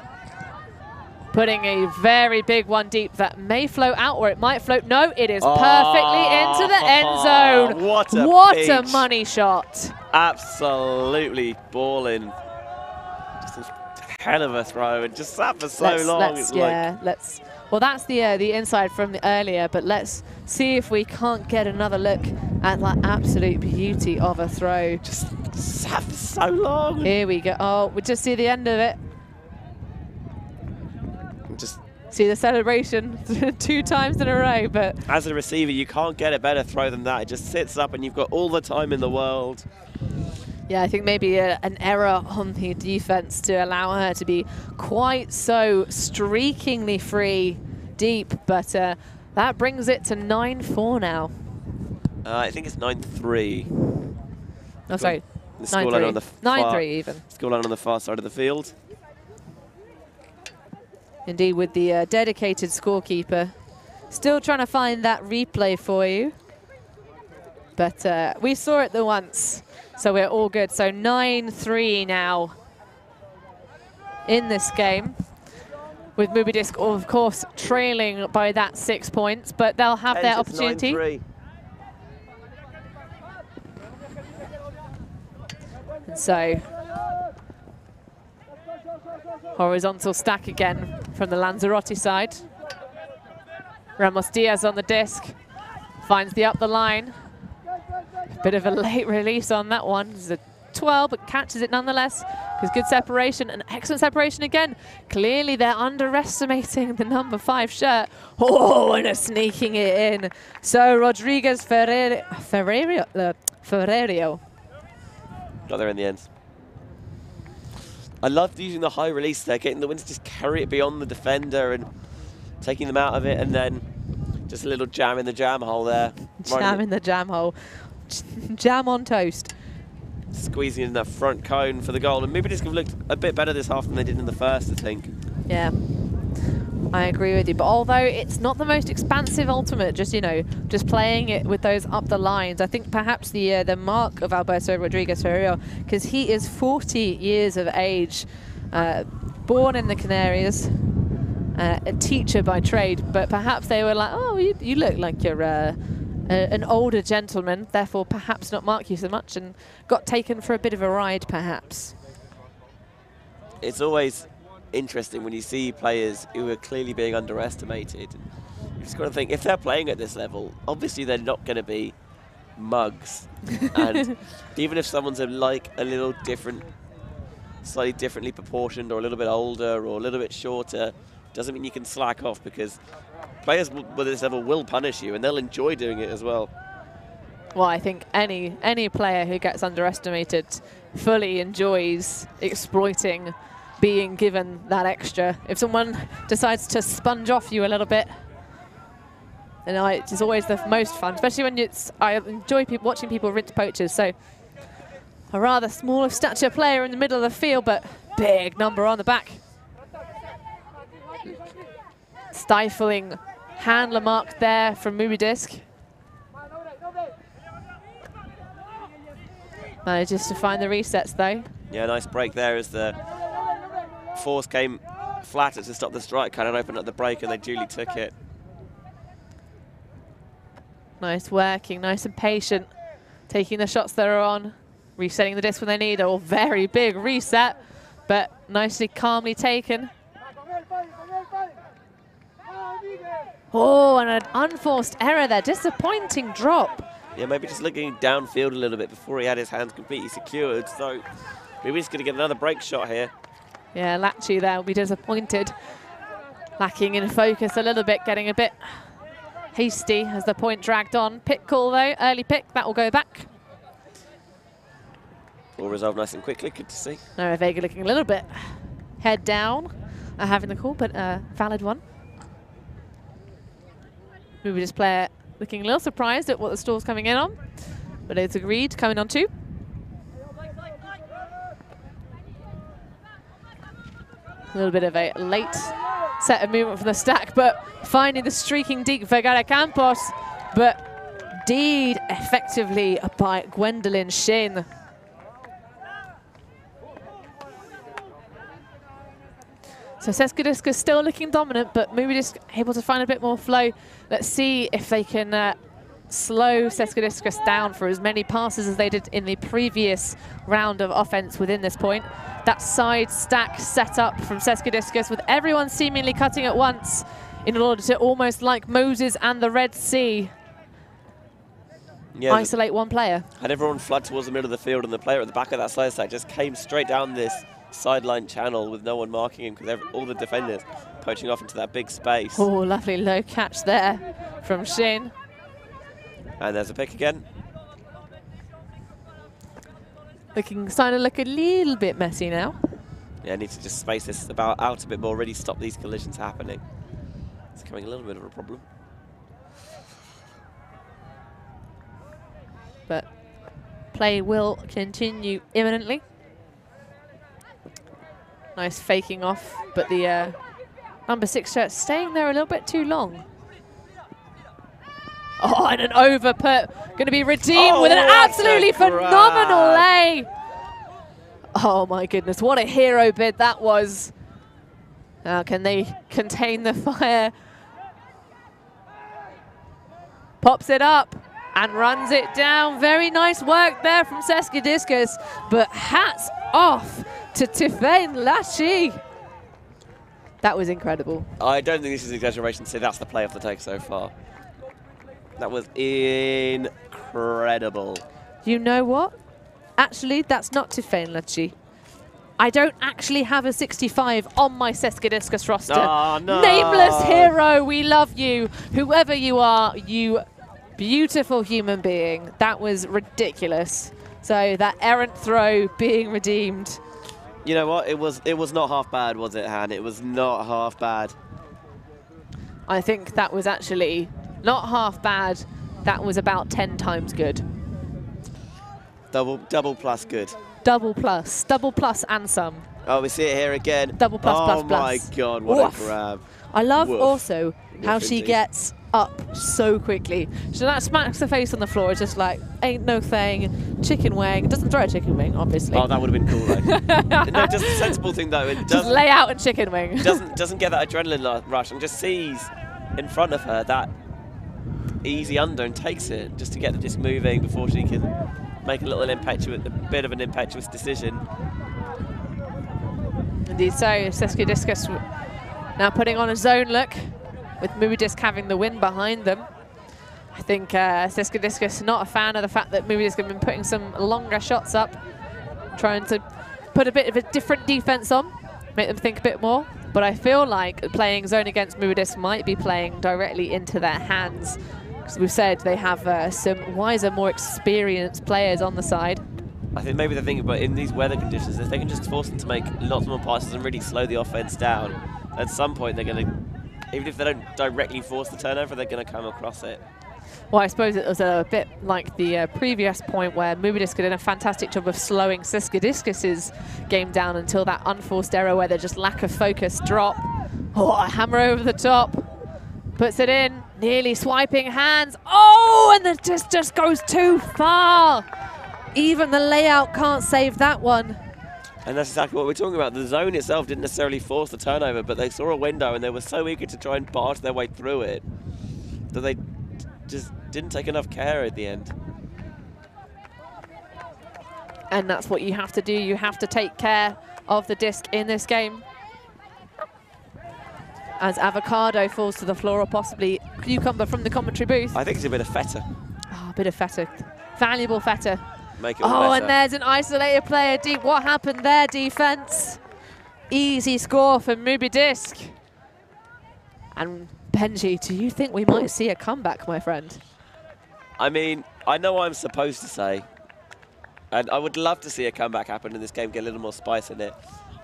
putting a very big one deep that may float out, or it might float. No, it is perfectly into the end zone. What a money shot. Absolutely balling. Just a hell of a throw, and just sat for so long. Well, that's the inside from the earlier, but let's see if we can't get another look at that absolute beauty of a throw. Just sat for so long. Here we go. Oh, we just see the end of it. Just see the celebration 2 times in a row, but as a receiver, you can't get a better throw than that. It just sits up, and you've got all the time in the world. Yeah, I think maybe an error on the defense to allow her to be quite so streakingly free deep, but that brings it to 9-4 now. I think it's 9-3. Oh, sorry. The scoreline on the 9-3 even. Scoreline on the far side of the field. Indeed, with the dedicated scorekeeper. Still trying to find that replay for you. But we saw it the once, so we're all good. So 9-3 now in this game, with Mubidisk, of course, trailing by that 6 points, but they'll have their opportunity. 9-3. And so horizontal stack again from the Lanzarote side. Ramos Diaz on the disc, finds the up the line. Bit of a late release on that one. It's a 12, but catches it nonetheless, because good separation and excellent separation again. Clearly they're underestimating the number 5 shirt. Oh, and a sneaking it in. So Rodriguez Ferrerio got there in the end. I loved using the high release there, getting the win to just carry it beyond the defender and taking them out of it, and then just a little jam in the jam hole there. Jam in the jam hole. Jam on toast. Squeezing in that front cone for the goal, and Mubidisk have looked a bit better this half than they did in the first, I think. Yeah, I agree with you. But although it's not the most expansive ultimate, just, you know, just playing it with those up the lines, I think perhaps the mark of Alberto Rodriguez Ferreiro, because he is 40 years of age, born in the Canaries, a teacher by trade, but perhaps they were like, oh, you look like you're an older gentleman, therefore perhaps not mark you so much, and got taken for a bit of a ride, perhaps. It's always interesting when you see players who are clearly being underestimated. You just got to think, if they're playing at this level, obviously they're not going to be mugs. And even if someone's a little different, slightly differently proportioned, or a little bit older, or a little bit shorter, doesn't mean you can slack off, because players with this level will punish you, and they'll enjoy doing it as well. Well, I think any player who gets underestimated fully enjoys exploiting being given that extra. If someone decides to sponge off you a little bit, then it's always the most fun, especially when I enjoy watching people rinse poachers. So a rather small of stature player in the middle of the field, but big number on the back. Stifling handler mark there from Mubidisk. Manages to find the resets though. Yeah, nice break there as the force came flatter to stop the strike, kind of opened up the break, and they duly took it. Nice working, nice and patient, taking the shots that are on, resetting the disc when they need a very big reset, but nicely, calmly taken. Oh, and an unforced error there, disappointing drop. Yeah, maybe just looking downfield a little bit before he had his hands completely secured, so maybe he's going to get another break shot here. Yeah, Lachi there will be disappointed. Lacking in focus a little bit, getting a bit hasty as the point dragged on. Pick call though, early pick, that will go back. All resolved nice and quickly, good to see. No, Vega looking a little bit head down, having the call, but valid one. Mubidisk player looking a little surprised at what the stall's coming in on, but it's agreed, coming on 2. A little bit of a late set of movement from the stack, but finding the streaking deep Vergara Campos, but deed effectively by Gwendolyn Shin. So Sesquidistus still looking dominant, but Mubidisk able to find a bit more flow. Let's see if they can slow Sesquidistus down for as many passes as they did in the previous round of offense within this point. That side stack set up from Sesquidistus with everyone seemingly cutting at once in order to, almost like Moses and the Red Sea, isolate one player. Had everyone flood towards the middle of the field, and the player at the back of that side stack just came straight down this sideline channel with no one marking him, because all the defenders poaching off into that big space. Oh, lovely low catch there from Shin. And there's a pick again. Starting to look a little bit messy now. Yeah, need to just space this out a bit more, really stop these collisions happening. It's becoming a little bit of a problem. But play will continue imminently. Nice faking off, but the number 6 shirt staying there a little bit too long. Oh, and an overput going to be redeemed with an absolutely phenomenal lay. Oh my goodness, what a hero bid that was. Now can they contain the fire? Pops it up and runs it down. Very nice work there from Sesquidistus, but hats off to Tifain Lachi. That was incredible. I don't think this is exaggeration to say that's the play of the take so far. That was incredible. You know what? Actually, that's not too faint, Luchi. I don't actually have a 65 on my Sesquidistus roster. Oh, no. Nameless hero, we love you. Whoever you are, you beautiful human being. That was ridiculous. So that errant throw being redeemed. You know what? It was not half bad, was it, Han? It was not half bad. I think that was actually not half bad. That was about 10 times good. Double plus good. Double plus and some. Oh, we see it here again. Double plus plus plus. Oh my God, what a grab. I love Woof. also how she indeed. gets up so quickly. So that smacks the face on the floor. It's just like, ain't no thing, chicken wing. Doesn't throw a chicken wing, obviously. Oh, that would have been cool though. No, just a sensible thing though. It just lay out and chicken wing. doesn't get that adrenaline rush and just sees in front of her that easy under and takes it just to get the disc moving before she can make a bit of an impetuous decision. Indeed so, Sesquidistus now putting on a zone look with Mubidisk having the win behind them. I think Sesquidistus not a fan of the fact that Mubidisk have been putting some longer shots up, trying to put a bit of a different defense on, make them think a bit more. But I feel like playing zone against Mubidisk might be playing directly into their hands. Because we've said they have some wiser, more experienced players on the side. I think maybe they're thinking about in these weather conditions, if they can just force them to make lots more passes and really slow the offense down, at some point they're going to, even if they don't directly force the turnover, they're going to come across it. Well, I suppose it was a bit like the previous point where Mubidisk did a fantastic job of slowing Sesquidistus's game down until that unforced error where they just lack of focus drop. Oh, a hammer over the top. Puts it in, nearly swiping hands. Oh, and the disc just goes too far. Even the layout can't save that one. And that's exactly what we're talking about. The zone itself didn't necessarily force the turnover, but they saw a window and they were so eager to try and barge their way through it that they just didn't take enough care at the end. And that's what you have to do. You have to take care of the disc in this game. As Avocado falls to the floor, or possibly Cucumber from the commentary booth. I think it's a bit of feta. Oh, a bit of feta. Valuable feta. Make it all better. And there's an isolated player deep. What happened there, defense? Easy score for Mubidisk. And Benji, do you think we might see a comeback, my friend? I mean, I know what I'm supposed to say. And I would love to see a comeback happen in this game, get a little more spice in it.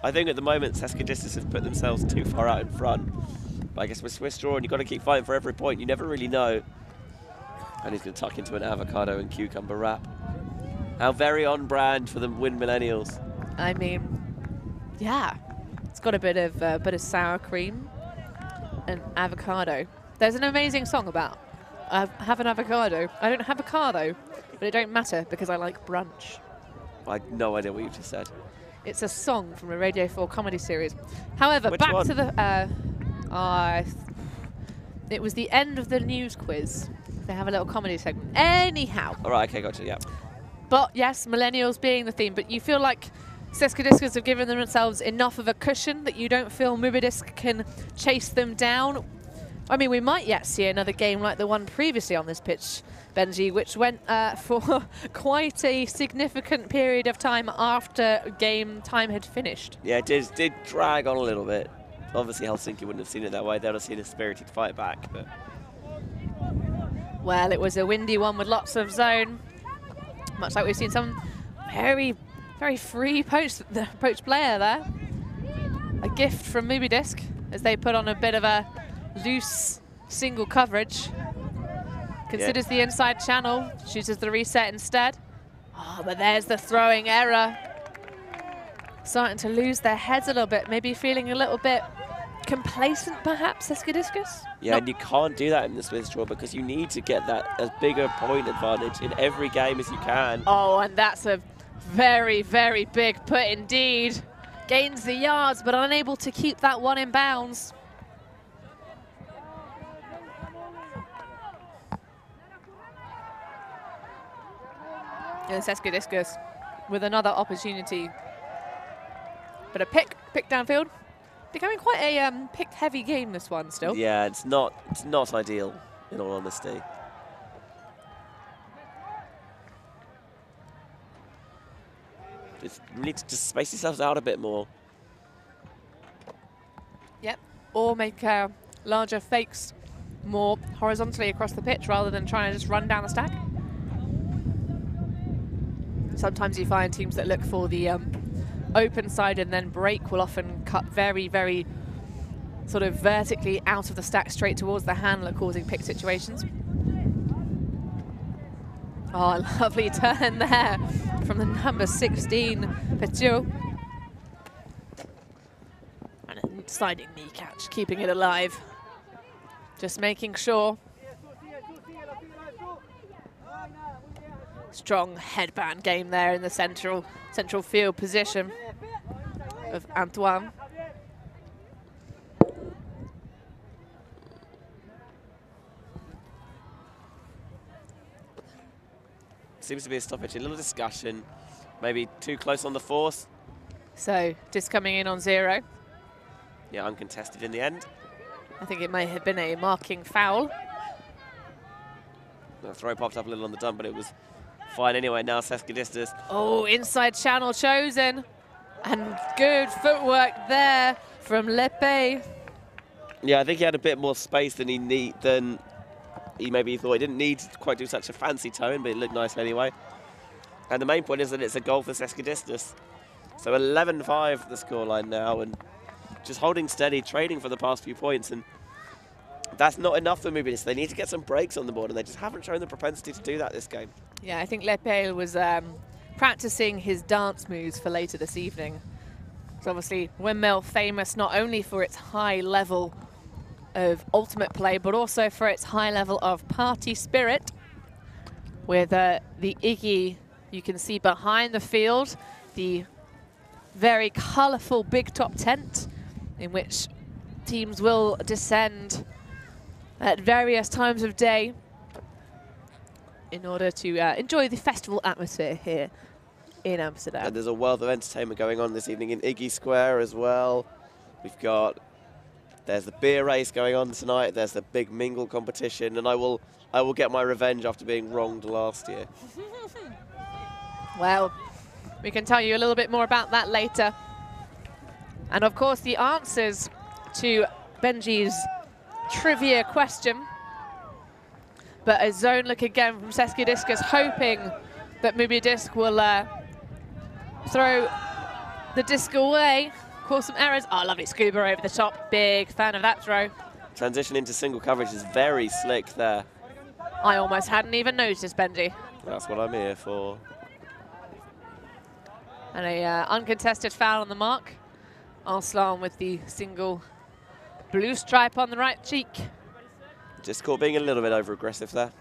I think at the moment, Sesquidistus have put themselves too far out in front. But I guess with Swiss draw, and you've got to keep fighting for every point. You never really know. And he's going to tuck into an avocado and cucumber wrap. How very on brand for the Wind Millennials. I mean, yeah. It's got a bit of sour cream and avocado. There's an amazing song about have an avocado. I don't have avocado, but it don't matter because I like brunch. I have no idea what you just said. It's a song from a Radio 4 comedy series. However, Which back one? to the... it was the end of the news quiz. They have a little comedy segment. Anyhow. All right, okay, gotcha, yeah. But yes, millennials being the theme. But you feel like Sesquidistus have given themselves enough of a cushion that you don't feel Mubidisk can chase them down? I mean, we might yet see another game like the one previously on this pitch, Benji, which went for quite a significant period of time after game time had finished. Yeah, it did drag on a little bit. Obviously, Helsinki wouldn't have seen it that way. They would have seen a spirited fight back. But well, it was a windy one with lots of zone. Much like we've seen some very, very free poached player there. A gift from Mubidisk as they put on a bit of a loose single coverage. Considers the inside channel, chooses the reset instead. Oh, but there's the throwing error. Starting to lose their heads a little bit, maybe feeling a little bit complacent perhaps, Sesquidistus? yeah, and you can't do that in the Swiss draw because you need to get that as big a point advantage in every game as you can. Oh, and that's a very, very big put indeed. Gains the yards, but unable to keep that one in bounds. And Sesquidistus with another opportunity. But a pick downfield. Becoming quite a pick-heavy game, this one, still. Yeah, it's not ideal, in all honesty. Just need to just space yourselves out a bit more. Yep, or make larger fakes more horizontally across the pitch rather than trying to just run down the stack. Sometimes you find teams that look for the open side and then break will often cut very, very sort of vertically out of the stack straight towards the handler, causing pick situations. Oh, a lovely turn there from the number 16, Petiot. And a sliding knee catch, keeping it alive. Just making sure. Strong headband game there in the central field position of Antoine. Seems to be a stoppage, a little discussion, maybe too close on the force. So, just coming in on 0. Yeah, uncontested in the end. I think it may have been a marking foul. The throw popped up a little on the dump, but it was fine anyway. Now Sesquidistus. Oh, inside channel chosen. And good footwork there from Lepe. Yeah, I think he had a bit more space than he maybe thought. He didn't need to quite do such a fancy tone, but it looked nice anyway. And the main point is that it's a goal for Sesquidistus. So 11-5 the scoreline now, and just holding steady, trading for the past few points, and that's not enough for Mubidisk. They need to get some breaks on the board, and they just haven't shown the propensity to do that this game. Yeah, I think Lepe was practicing his dance moves for later this evening. So obviously, Windmill famous not only for its high level of ultimate play, but also for its high level of party spirit. With the Iggy, you can see behind the field, the very colourful big top tent in which teams will descend at various times of day in order to enjoy the festival atmosphere here in Amsterdam. And there's a wealth of entertainment going on this evening in Iggy Square as well. There's the beer race going on tonight, there's the big mingle competition, and I will get my revenge after being wronged last year. Well, we can tell you a little bit more about that later. And of course, the answers to Benji's trivia question. But a zone look again from Sesquidistus, hoping that Mubidisk will throw the disc away, cause some errors. Oh, lovely scuba over the top. Big fan of that throw. Transition into single coverage is very slick there. I almost hadn't even noticed, Benji. That's what I'm here for. And a uncontested foul on the mark. Arslan with the single blue stripe on the right cheek. Just caught being a little bit over-aggressive there.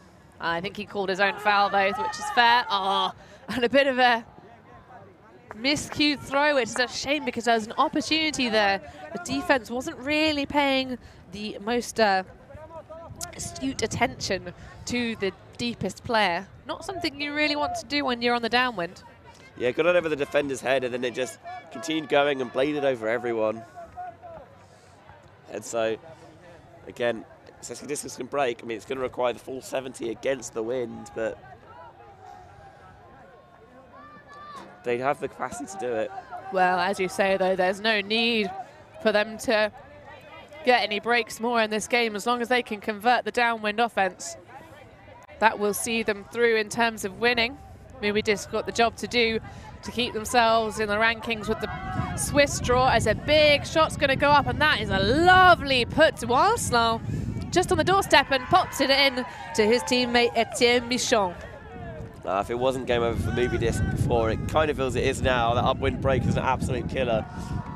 I think he called his own foul, though, which is fair. Oh, and a bit of a miscued throw, which is a shame because there was an opportunity there. The defense wasn't really paying the most astute attention to the deepest player. Not something you really want to do when you're on the downwind. Yeah, got it over the defender's head, and then it just continued going and bladed over everyone. And so, again, Sesquidistus can break. I mean, it's going to require the full 70 against the wind, but they have the capacity to do it. Well, as you say, though, there's no need for them to get any breaks more in this game as long as they can convert the downwind offense. That will see them through in terms of winning. Mubidisk got the job to do to keep themselves in the rankings with the Swiss draw, as a big shot's going to go up, and that is a lovely put to Arslan just on the doorstep and pops it in to his teammate Etienne Michon. If it wasn't game over for Mubidisk before, it kind of feels it is now. That upwind break is an absolute killer.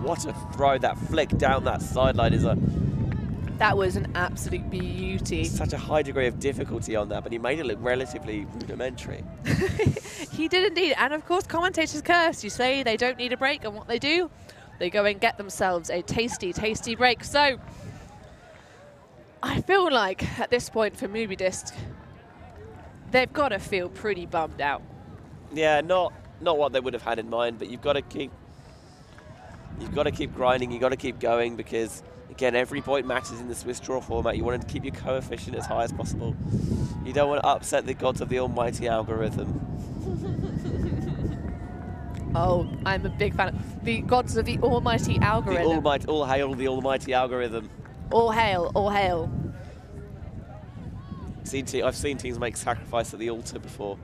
What a throw. That flick down that sideline is that was an absolute beauty. Such a high degree of difficulty on that, but he made it look relatively rudimentary. He did indeed, and of course commentators curse. You say they don't need a break, and what they do, they go and get themselves a tasty, tasty break. So I feel like at this point for Mubidisk, they've got to feel pretty bummed out. Yeah, not what they would have had in mind, but you've got to keep grinding, you've got to keep going, because again, every point matters in the Swiss draw format. You want to keep your coefficient as high as possible. You don't want to upset the gods of the almighty algorithm. Oh, I'm a big fan of the gods of the almighty algorithm. All hail the almighty algorithm. All hail, all hail. I've seen teams make sacrifice at the altar before.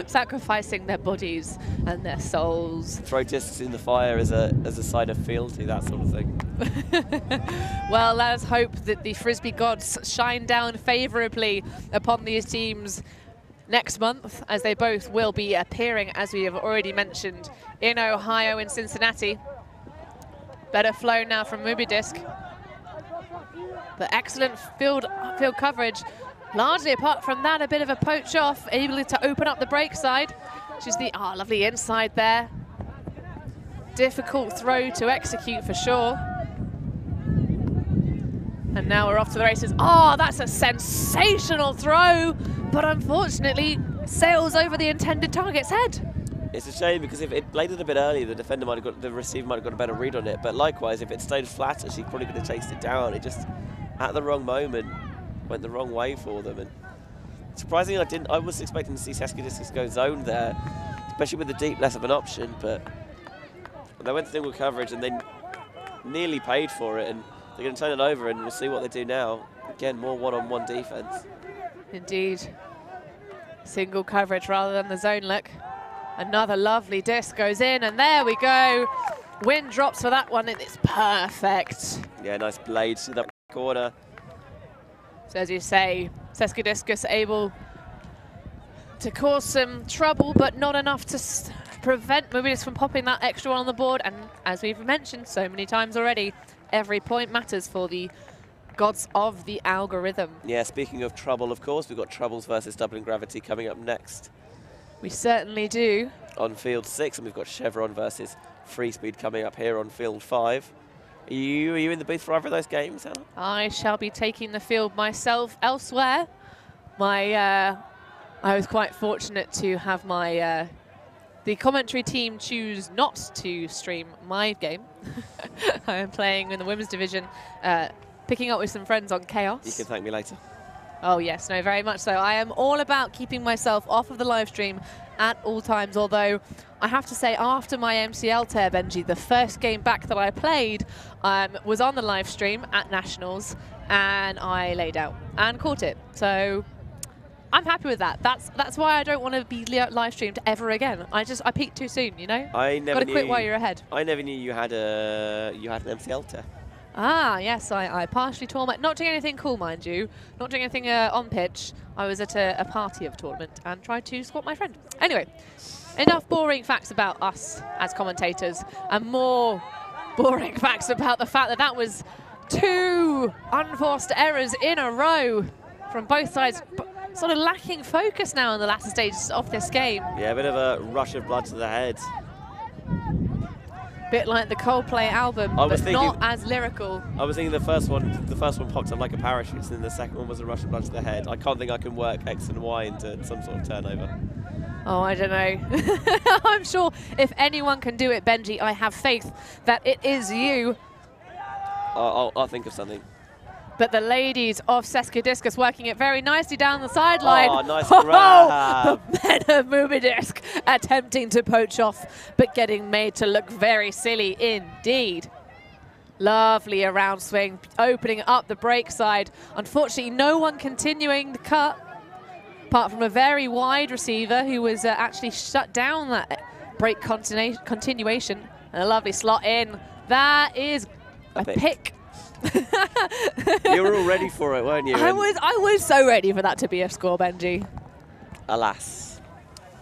Sacrificing their bodies and their souls. Throw discs in the fire as a sign of fealty, that sort of thing. Well, let us hope that the Frisbee gods shine down favourably upon these teams next month, as they both will be appearing, as we have already mentioned, in Ohio and Cincinnati. Better flow now from Mubidisk. But excellent field coverage. Largely apart from that, a bit of a poach off, able to open up the break side. She's the lovely inside there. Difficult throw to execute for sure. And now we're off to the races. Oh, that's a sensational throw, but unfortunately sails over the intended target's head. It's a shame because if it landed a bit earlier, the receiver might have got a better read on it. But likewise, if it stayed flatter, she probably could have chased it down. It just, at the wrong moment, went the wrong way for them. And surprisingly, I was expecting to see Sesquidistus go zone there, especially with the deep less of an option. But they went single coverage and then nearly paid for it. And they're going to turn it over, and we'll see what they do now. Again, more one-on-one defense. Indeed. Single coverage rather than the zone look. Another lovely disc goes in, and there we go. Wind drops for that one, and it's perfect. Yeah, nice blade to the corner. So as you say, Sesquidistus able to cause some trouble, but not enough to prevent Mubidisk from popping that extra one on the board. And as we've mentioned so many times already, every point matters for the gods of the algorithm. Yeah, speaking of trouble, of course, we've got Troubles versus Dublin Gravity coming up next. We certainly do. On field 6, and we've got Chevron versus Free Speed coming up here on field 5. Are you in the booth for either of those games, Hannah? I shall be taking the field myself elsewhere. I was quite fortunate to have the commentary team choose not to stream my game. I am playing in the women's division, picking up with some friends on Chaos. You can thank me later. Oh yes, no, very much so. I am all about keeping myself off of the live stream at all times, although I have to say after my MCL tear, Benji, the first game back that I played was on the live stream at Nationals, and I laid out and caught it. So I'm happy with that. That's why I don't want to be live streamed ever again. I peaked too soon, you know? Got to quit while you're ahead. I never knew you had an MCL tear. Ah, yes, I partially tore my... Not doing anything cool, mind you. Not doing anything on pitch. I was at a party of a tournament and tried to squat my friend. Anyway, enough boring facts about us as commentators, and more boring facts about the fact that that was 2 unforced errors in a row from both sides. Sort of lacking focus now in the latter stages of this game. Yeah, a bit of a rush of blood to the head. Bit like the Coldplay album, but not as lyrical. I was thinking the first one popped up like a parachute, and then the second one was a rush of blood to the head. I can't think I can work X and Y into some sort of turnover. Oh, I don't know. I'm sure if anyone can do it, Benji, I have faith that it is you. I'll think of something. But the ladies of Sesquidistus working it very nicely down the sideline. Oh, nice grab. The men of Mubidisk attempting to poach off, but getting made to look very silly indeed. Lovely around swing, opening up the break side. Unfortunately, no one continuing the cut, apart from a very wide receiver who was actually shut down that break continuation. And a lovely slot in. That is a pick. You were all ready for it, weren't you? I was so ready for that to be a score, Benji. Alas.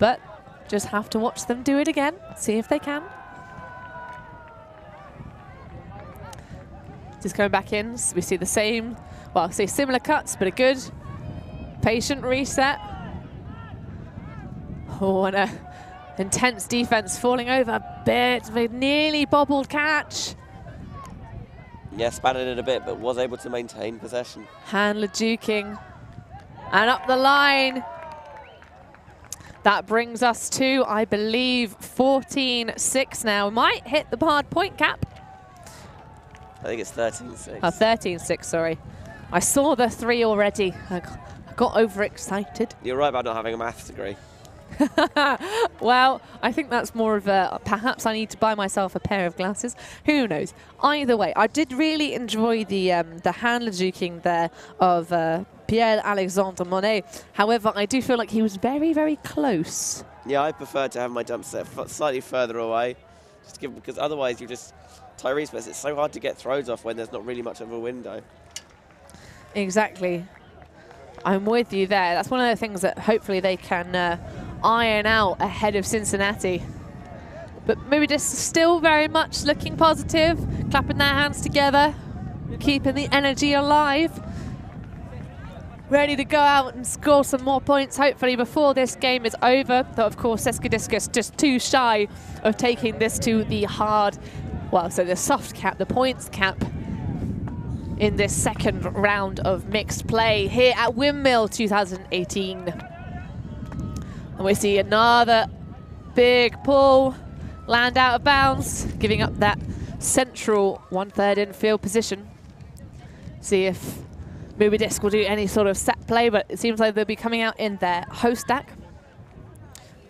But just have to watch them do it again, see if they can. Just coming back in, so we see the same, well, say similar cuts, but a good patient reset. Oh, and a intense defense falling over a bit, a nearly bobbled catch. Yeah, spattered it a bit, but was able to maintain possession. Handler juking. And up the line. That brings us to, I believe, 14-6 now. Might hit the hard point cap. I think it's 13-6. Oh, 13-6, sorry. I saw the 3 already. I got overexcited. You're right about not having a maths degree. Well, I think that's more of a perhaps I need to buy myself a pair of glasses. Who knows? Either way, I did really enjoy the handler juking there of Pierre-Alexandre Monet. However, I do feel like he was very, very close. Yeah, I prefer to have my jump set slightly further away, just to give, because otherwise you just Tyrese, but it's so hard to get throws off when there's not really much of a window. Exactly. I'm with you there. That's one of the things that hopefully they can iron out ahead of Cincinnati. But Mubidisk still very much looking positive, clapping their hands together, keeping the energy alive. Ready to go out and score some more points, hopefully, before this game is over. Though, of course, Sesquidistus just too shy of taking this to the hard, well, so the soft cap, the points cap, in this second round of mixed play here at Windmill 2018. And we see another big pull, land out of bounds, giving up that central 1/3 infield position. See if Mubidisk will do any sort of set play, but it seems like they'll be coming out in their host stack.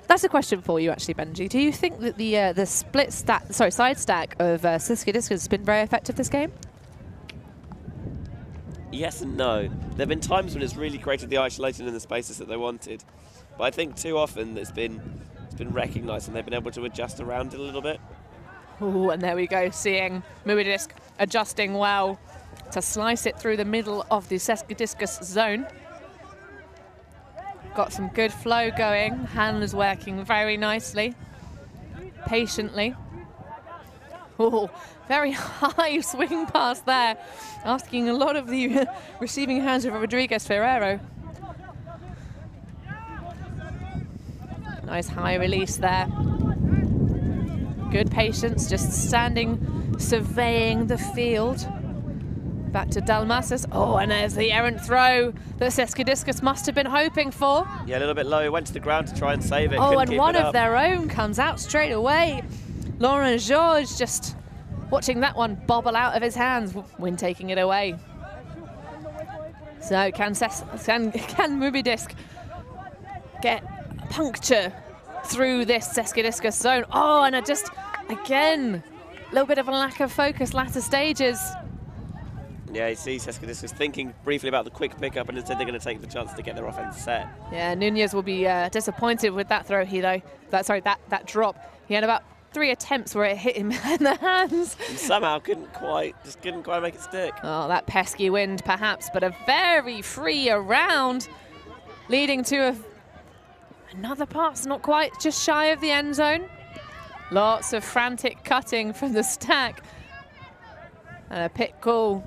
That's a question for you, actually, Benji. Do you think that the split stack, sorry, side stack of Sesquidistus has been very effective this game? Yes and no. There have been times when it's really created the isolation in the spaces that they wanted, but I think too often it's been recognised and they've been able to adjust around it a little bit. Ooh, and there we go, seeing Mubidisk adjusting well to slice it through the middle of the Sesquidistus zone. Got some good flow going. Handler's working very nicely, patiently. Ooh, very high swing pass there, asking a lot of the receiving hands of Rodriguez Ferrero. Nice high release there. Good patience, just standing, surveying the field. Back to Dalmasas. Oh, and there's the errant throw that Sesquidistus must have been hoping for. Yeah, a little bit low. It went to the ground to try and save it. Oh, and one of their own comes out straight away. Laurent Georges just watching that one bobble out of his hands when taking it away. So can Mubidisk get a puncture through this Sesquidistus zone? Oh, and just, again, a little bit of a lack of focus latter stages. Yeah, you see Sesquidistus thinking briefly about the quick pickup, and instead they're going to take the chance to get their offense set. Yeah, Nunez will be disappointed with that throw, that drop. He had about 3 attempts where it hit him in the hands. And somehow couldn't quite make it stick. Oh, that pesky wind perhaps, but a very free around, leading to another pass, not quite, just shy of the end zone. Lots of frantic cutting from the stack. And a pit call.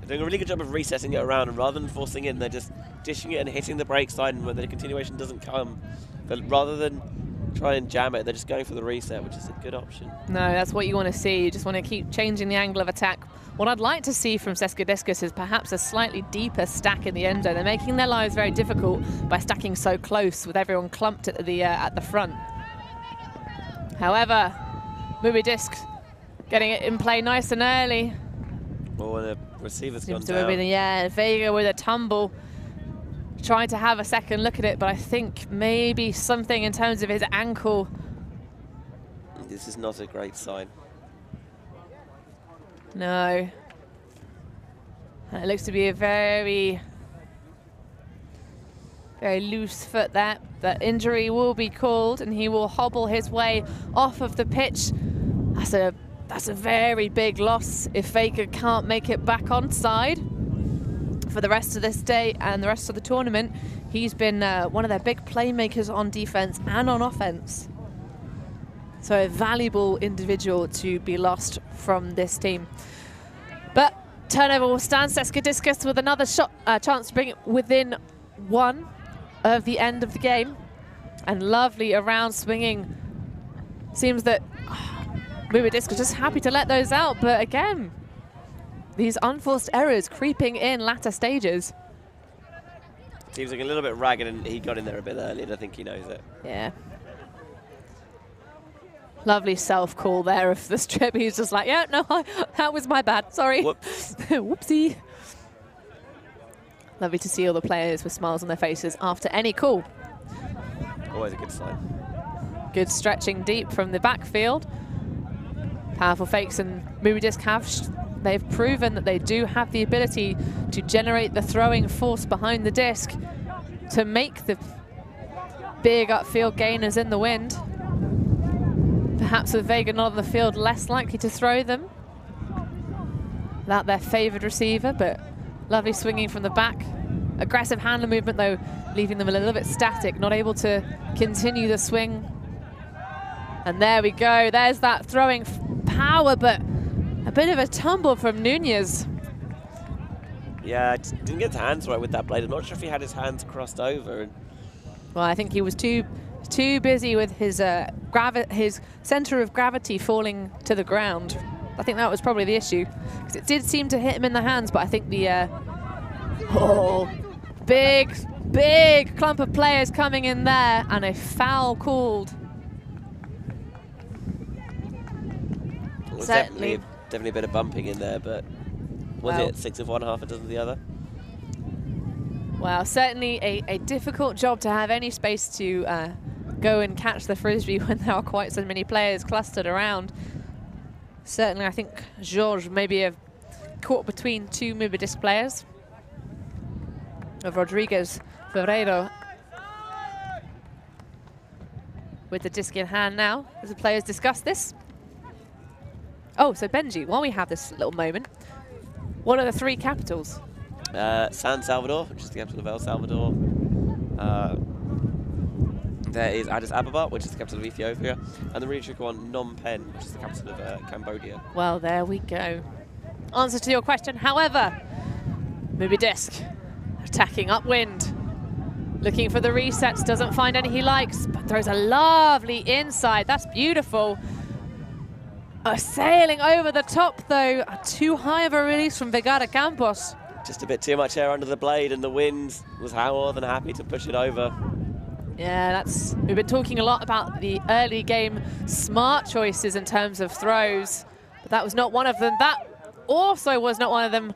They're doing a really good job of resetting it around, and rather than forcing in, they're just dishing it and hitting the brake side, and when the continuation doesn't come, rather than try and jam it, they're just going for the reset, which is a good option. No, that's what you want to see. You just want to keep changing the angle of attack. What I'd like to see from Sesquidistus is perhaps a slightly deeper stack in the end zone. They're making their lives very difficult by stacking so close with everyone clumped at the front. However, Mubidisk getting it in play nice and early. Oh, and the receiver's gone down. Yeah, Vega with a tumble. Trying to have a second look at it, but I think maybe something in terms of his ankle. This is not a great sign. No. It looks to be a very, very loose foot there. That injury will be called, and he will hobble his way off of the pitch. That's a very big loss if Vega can't make it back on side for the rest of this day and the rest of the tournament. He's been one of their big playmakers on defense and on offense. So a valuable individual to be lost from this team. But turnover will stand. Sesquidistus with another chance to bring it within 1 of the end of the game. And lovely around swinging. Seems that Mubidisk is just happy to let those out, but again, these unforced errors creeping in latter stages. Team's looking a little bit ragged, and he got in there a bit early, and I think he knows it. Yeah. Lovely self-call there of the strip. He's just like, yeah, no, that was my bad. Sorry. Whoops. Whoopsie. Lovely to see all the players with smiles on their faces after any call. Always a good sign. Good stretching deep from the backfield. Powerful fakes, and Mubidisk they've proven that they do have the ability to generate the throwing force behind the disc to make the big upfield gainers in the wind. Perhaps with Vega not on the field, less likely to throw them without their favoured receiver, but lovely swinging from the back. Aggressive handler movement, though, leaving them a little bit static, not able to continue the swing. And there we go. There's that throwing power, but a bit of a tumble from Nunez. Yeah, didn't get his hands right with that blade. I'm not sure if he had his hands crossed over. Well, I think he was too busy with his center of gravity falling to the ground. I think that was probably the issue, because it did seem to hit him in the hands, but I think the big clump of players coming in there, and a foul called. Well, definitely a bit of bumping in there, but was it 6 of one, half a dozen of the other? Well, certainly a difficult job to have any space to go and catch the frisbee when there are quite so many players clustered around. Certainly, I think Georges maybe have caught between two Mubidisk players. Of Rodriguez Ferreiro with the disc in hand now, as the players discuss this. Oh, so Benji, while we have this little moment, what are the 3 capitals? San Salvador, which is the capital of El Salvador. There is Addis Ababa, which is the capital of Ethiopia, and the really tricky one, Phnom Penh, which is the capital of Cambodia. Well, there we go. Answer to your question, however, Mubidisk attacking upwind, looking for the resets, doesn't find any he likes, but throws a lovely inside. That's beautiful. Sailing over the top, though. Too high of a release from Vegara Campos. Just a bit too much air under the blade, and the wind was more than happy to push it over. Yeah, we've been talking a lot about the early game smart choices in terms of throws, but that was not one of them. That also was not one of them.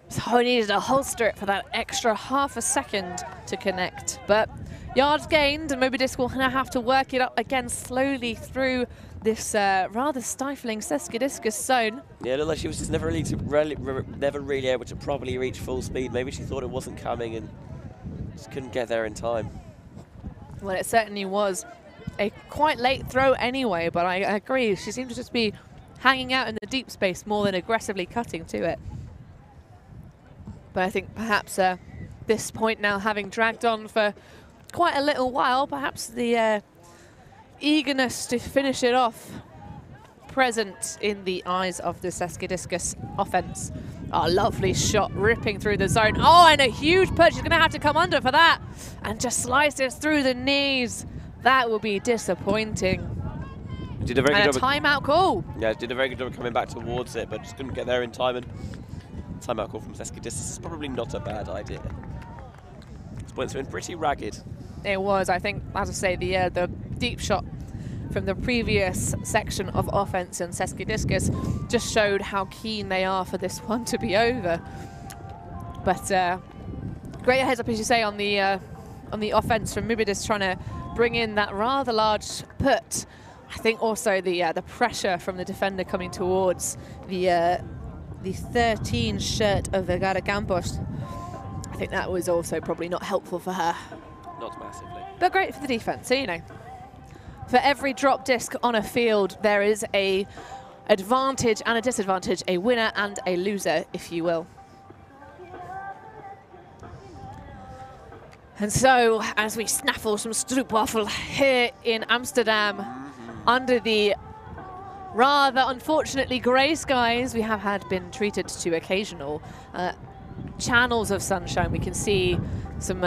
So he needed to holster it for that extra half a second to connect. But yards gained, and Mubidisk will now have to work it up again slowly through this rather stifling Sesquidistus zone. Yeah, it looked like she was just never really able to properly reach full speed. Maybe she thought it wasn't coming and just couldn't get there in time. Well, it certainly was a quite late throw anyway, but I agree. She seemed to just be hanging out in the deep space more than aggressively cutting to it. But I think perhaps this point now, having dragged on for quite a little while, perhaps the eagerness to finish it off present in the eyes of the Sesquidistus offense. Oh, lovely shot ripping through the zone. Oh, and a huge push. She's going to have to come under for that. And just slices through the knees. That will be disappointing. Did a very good job. Timeout call. Yeah, did a very good job of coming back towards it, but just couldn't get there in time. And timeout call from Sesquidistus is probably not a bad idea. This point's been pretty ragged. It was, I think, as I say, the deep shot from the previous section of offense in Sesquidistus just showed how keen they are for this one to be over. But great heads up, as you say, on the offense from Mubidisk, trying to bring in that rather large put. I think also the pressure from the defender coming towards the 13 shirt of Vegara Campos. I think that was also probably not helpful for her. Not massively. But great for the defense. So, you know, for every drop disc on a field, there is a advantage and a disadvantage, a winner and a loser, if you will. And so, as we snaffle some stroopwafel here in Amsterdam, under the rather unfortunately grey skies, we have been treated to occasional channels of sunshine. We can see some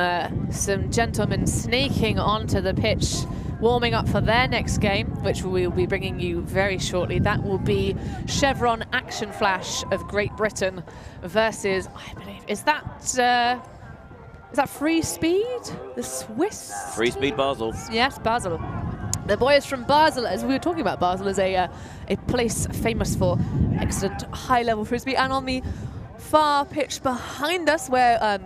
gentlemen snaking onto the pitch, warming up for their next game, which we will be bringing you very shortly. That will be Chevron Action Flash of Great Britain versus, I believe, is that Free Speed? The Swiss? Free Speed Basel. Yes, Basel. The boys from Basel, as we were talking about, Basel is a place famous for excellent high-level frisbee. And on the far pitch behind us, where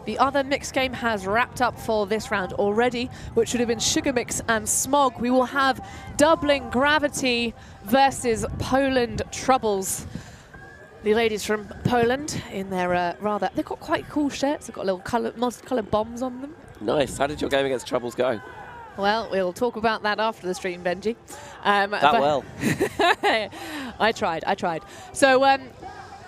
The other mixed game has wrapped up for this round already, which would have been Sugar Mix and Smog. We will have Doubling Gravity versus Poland Troubles. The ladies from Poland in their they've got quite cool shirts. They've got little multicolored bombs on them. Nice. How did your game against Troubles go? Well, we'll talk about that after the stream, Benji. Well. I tried. So,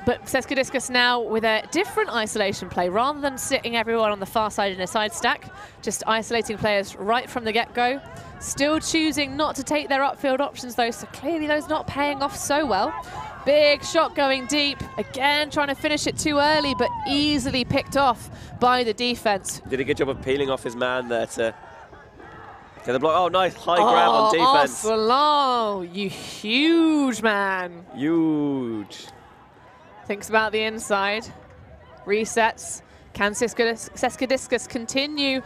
but Sesquidistus now with a different isolation play. Rather than sitting everyone on the far side in a side stack, just isolating players right from the get-go. Still choosing not to take their upfield options, though, so clearly those not paying off so well. Big shot going deep. Again, trying to finish it too early, but easily picked off by the defense. Did a good job of peeling off his man there to get the block. Oh, nice high grab on defense. Oh, you huge man. Huge. Thinks about the inside. Resets. Can Sesquidistus continue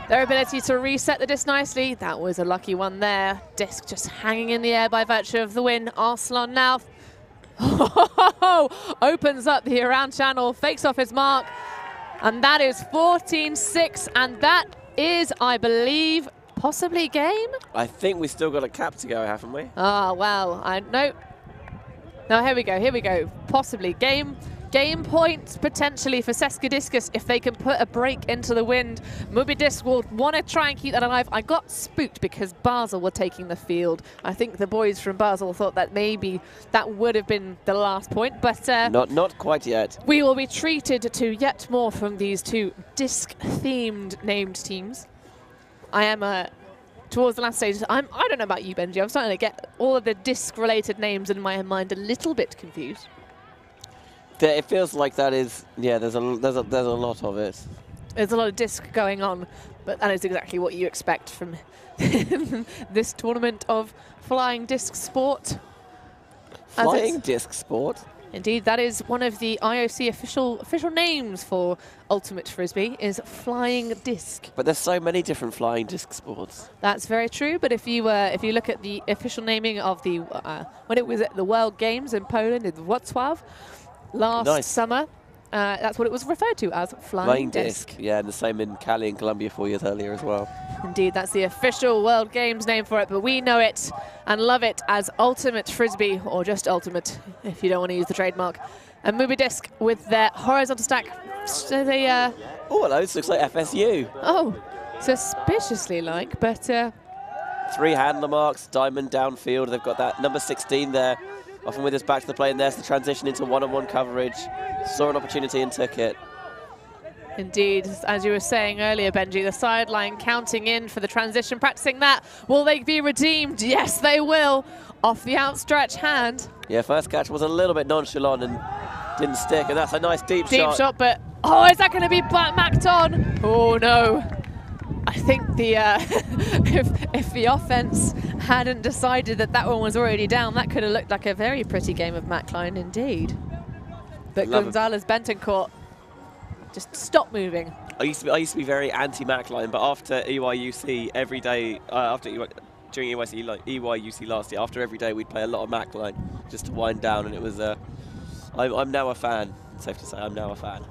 their ability to reset the disc nicely? That was a lucky one there. Disc just hanging in the air by virtue of the win. Arslan now opens up the around channel, fakes off his mark, and that is 14-6, and that is, I believe, possibly game? I think we still got a cap to go, haven't we? Ah, well, no, here we go. Possibly game point potentially for Sesquidistus if they can put a break into the wind. Mubidisk will want to try and keep that alive. I got spooked because Basel were taking the field. I think the boys from Basel thought that maybe that would have been the last point, but not quite yet. We will be treated to yet more from these two disc-themed named teams. I am towards the last stage. I don't know about you, Benji. I'm starting to get all of the disc-related names in my mind a little bit confused. It feels like that is, yeah, there's a lot of it. There's a lot of disc going on, but that is exactly what you expect from this tournament of flying disc sport. Flying disc sport? Indeed, that is one of the IOC official names for Ultimate Frisbee, is flying disc. But there's so many different flying disc sports. That's very true, but if you look at the official naming of the when it was at the World Games in Poland in Wrocław last summer, that's what it was referred to as, flying disc. Yeah, and the same in Cali and Colombia 4 years earlier as well. Indeed, that's the official World Games name for it, but we know it and love it as Ultimate Frisbee, or just Ultimate if you don't want to use the trademark. And Mubidisk with their horizontal stack. So they, oh, hello, this looks like FSU. Oh, suspiciously like, but 3 handler marks, diamond downfield. They've got that number 16 there. Often with us back to the play, and there's the transition into one-on-one coverage. Saw an opportunity and took it. Indeed, as you were saying earlier, Benji, the sideline counting in for the transition, practicing that. Will they be redeemed? Yes, they will. Off the outstretched hand. Yeah, first catch was a little bit nonchalant and didn't stick, and that's a nice deep shot. Deep shot, but oh, is that going to be macked on? Oh no. I think the if the offense hadn't decided that that one was already down, that could have looked like a very pretty game of Mackline indeed. But Gonzalez Bentoncourt just stopped moving. I used to be very anti-Mackline, but after EYUC every day, during EYUC last year, after every day we'd play a lot of Mackline just to wind down, and it was I'm now a fan. It's safe to say I'm now a fan.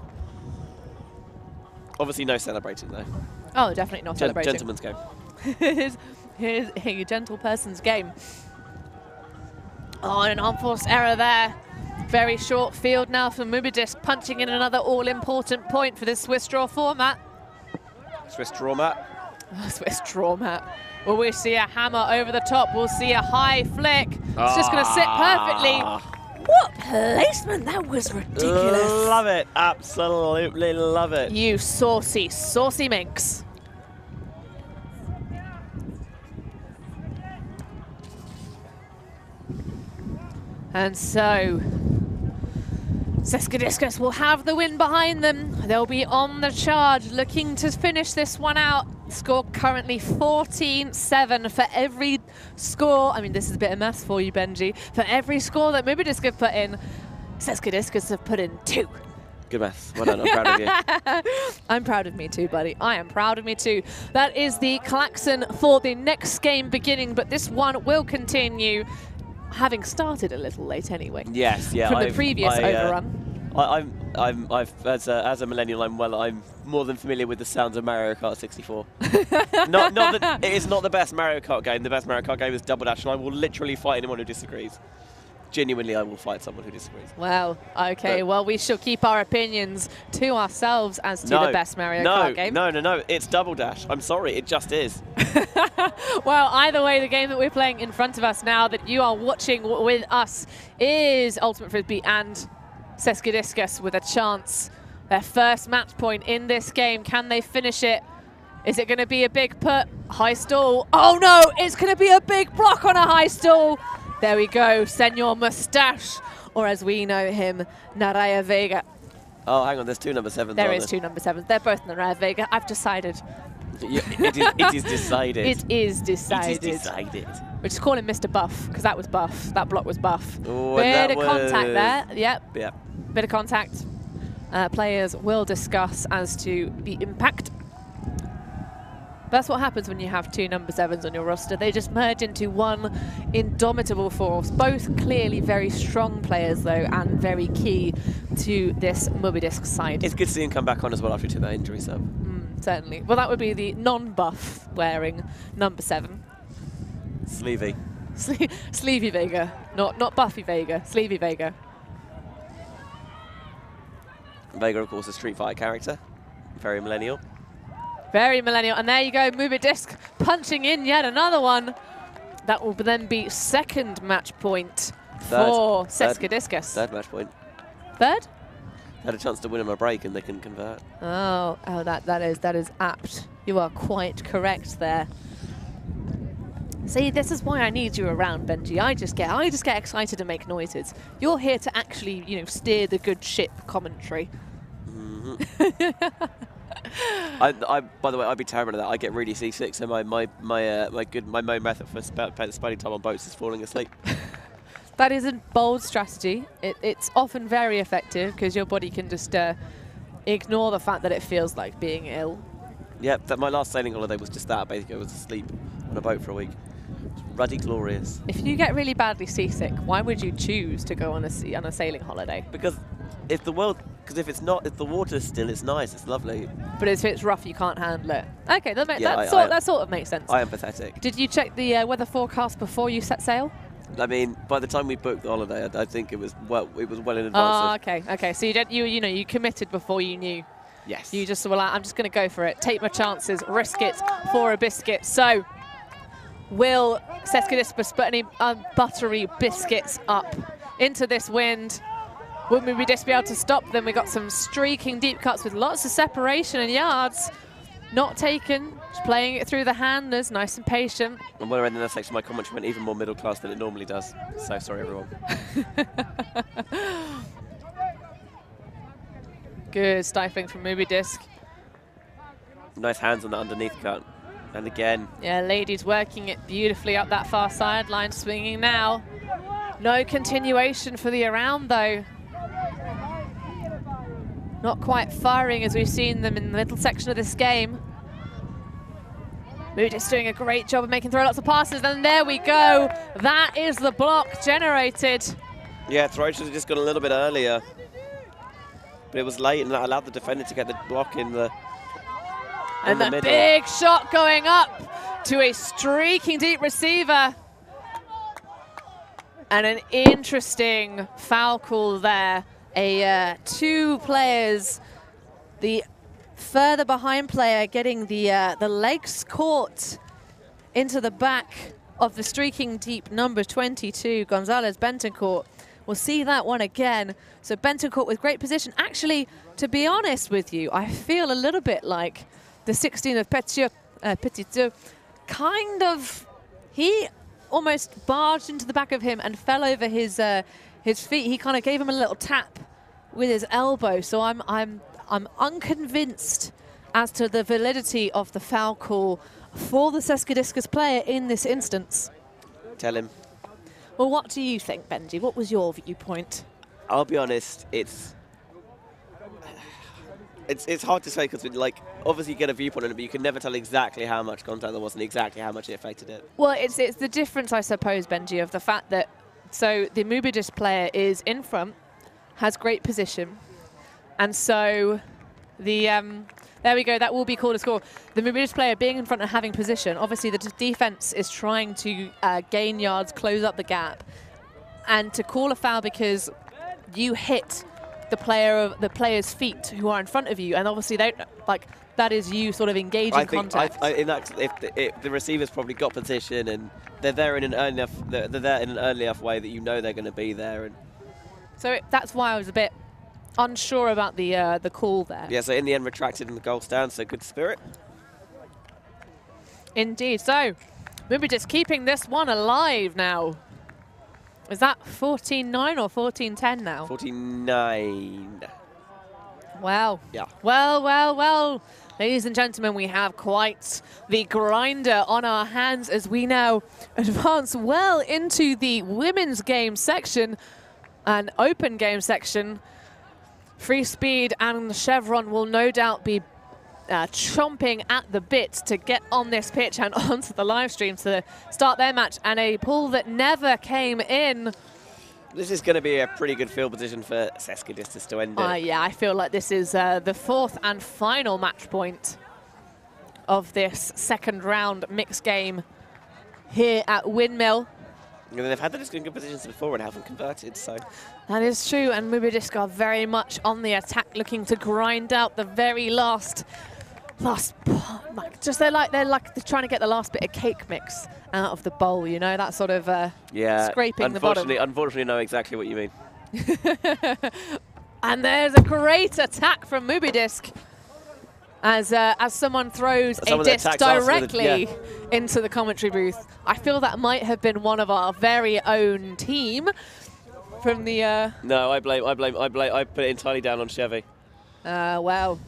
Obviously no celebrating though. Oh, definitely not celebrating. Gentleman's game. Here's a gentle person's game. Oh, and an unforced error there. Very short field now for Mubidisk, punching in another all-important point for this Swiss draw format. Swiss draw mat. Oh, Swiss draw mat. Will we see a hammer over the top? We'll see a high flick. It's just going to sit perfectly. What placement? That was ridiculous. Love it. Absolutely love it. You saucy, saucy minx. And so, Sesquidistus will have the win behind them. They'll be on the charge, looking to finish this one out. Score currently 14-7 for every score. I mean, this is a bit of maths for you, Benji. For every score that Mubidisk have put in, Sesquidistus have put in 2. Good maths. Well done. I'm proud of you. I'm proud of me too, buddy. I am proud of me too. That is the klaxon for the next game beginning, but this one will continue. Having started a little late anyway. Yes, yeah. From the previous overrun. As a millennial, I'm more than familiar with the sounds of Mario Kart 64. not that it is not the best Mario Kart game. The best Mario Kart game is Double Dash, and I will literally fight anyone who disagrees. Genuinely, I will fight someone who disagrees. Well, okay. Well, we shall keep our opinions to ourselves as to the best Mario Kart game. No. It's Double Dash. I'm sorry, it just is. Well, either way, the game that we're playing in front of us now that you are watching with us is Ultimate Frisbee and Sesquidistus with a chance. Their first match point in this game. Can they finish it? Is it going to be a big put? High stall. Oh, no, it's going to be a big block on a high stall. There we go, Senor Mustache, or as we know him, Naraya Vega. Oh, hang on, there's 2 number 7s. There is 2 number 7s. They're both Naraya Vega. I've decided. Yeah, it is decided. It is decided. It is decided. We'll just call him Mr. Buff, because that was Buff. That block was Buff. Ooh, bit of contact there. Yep. Yep. Bit of contact. Players will discuss as to the impact. That's what happens when you have 2 number 7s on your roster. They just merge into one indomitable force. Both clearly very strong players, though, and very key to this Mubidisk side. It's good to see him come back on as well after that injury sub. Certainly. Well, that would be the non-buff wearing number 7. Sleevey. Sleevey Vega. Not Buffy Vega. Sleevey Vega. Vega, of course, a Street Fighter character. Very millennial. Very millennial. And there you go, Mubidisk punching in yet another one. That will then be second match point for Sesquidistus. Third match point. Third? Had a chance to win him a break and they couldn't convert. Oh, that is apt. You are quite correct there. See, this is why I need you around, Benji. I just get excited and make noises. You're here to actually, you know, steer the good ship commentary. By the way, I'd be terrible at that. I get really seasick, so my main method for spending time on boats is falling asleep. That is a bold strategy. It's often very effective because your body can just ignore the fact that it feels like being ill. Yeah, my last sailing holiday was just that. Basically, I was asleep on a boat for a week. Ruddy glorious. If you get really badly seasick, why would you choose to go on a sailing holiday? Because if the water's still, it's nice, it's lovely. But if it's rough, you can't handle it. Okay, that sort of makes sense. I am pathetic. Did you check the weather forecast before you set sail? I mean, by the time we booked the holiday, I think it was well in advance. Oh, okay. So you committed before you knew. Yes. You just well, I'm just going to go for it. Take my chances, risk it for a biscuit. So, will Sesquidistus put any buttery biscuits up into this wind? Will Mubidisk be able to stop them? We got some streaking deep cuts with lots of separation and yards. Not taken, just playing it through the handlers, nice and patient. And when I read in that section, my commentary went even more middle class than it normally does. So sorry, everyone. Good stifling from Mubidisk. Nice hands on the underneath cut. And again. Yeah, ladies working it beautifully up that far sideline, swinging now. No continuation for the around, though. Not quite firing as we've seen them in the middle section of this game. Mubidisk doing a great job of making throw lots of passes, and there we go. That is the block generated. Yeah, throw should have just gone a little bit earlier. But it was late, and that allowed the defender to get the block in the And the big shot going up to a streaking deep receiver. And an interesting foul call there. Two players, the further behind player getting the legs caught into the back of the streaking deep number 22, Gonzalez Bentoncourt. We'll see that one again. So Bentoncourt with great position. Actually, to be honest with you, I feel a little bit like the 16 of Petitot. Kind of, he almost barged into the back of him and fell over his feet. He kind of gave him a little tap with his elbow. So I'm unconvinced as to the validity of the foul call for the Sesquidistus player in this instance. Tell him. Well, what do you think, Benji? What was your viewpoint? I'll be honest, it's hard to say because, like, obviously you get a viewpoint on it, but you can never tell exactly how much contact there was and exactly how much it affected it. Well, it's the difference, I suppose, Benji, of the fact that so the Mubidisk player is in front, has great position, And so the there we go. That will be called a score. The Mubidisk player being in front and having position. Obviously, the defense is trying to gain yards, close up the gap, and to call a foul because you hit the player's feet who are in front of you, and obviously they like that is you sort of engaging contact. If the receiver's probably got position and they're there in an early enough, they're there in an early enough way that you know they're going to be there. And so that's why I was a bit unsure about the call there. Yeah, so in the end retracted in the goal stand, so good spirit. Indeed. So Mubidisk keeping this one alive now. Is that 14-9 or 14-10 now? 14-9. Wow. Yeah. Well, well, well. Ladies and gentlemen, we have quite the grinder on our hands as we now advance well into the women's game section, an open game section. Free Speed and Chevron will no doubt be chomping at the bit to get on this pitch and onto the live stream to start their match, and a pull that never came in. This is going to be a pretty good field position for Sesquidistus to end it. Yeah, I feel like this is the fourth and final match point of this second round mixed game here at Windmill. And they've had the disc in good positions before and haven't converted, so. That is true, and Mubidisk are very much on the attack, looking to grind out the very last just they're trying to get the last bit of cake mix out of the bowl, you know, that sort of scraping the bottom. Unfortunately, know exactly what you mean. And there's a great attack from Mubidisk as someone throws a disc directly into the commentary booth. I feel that might have been one of our very own team from the. No, I put it entirely down on Chevy. Well.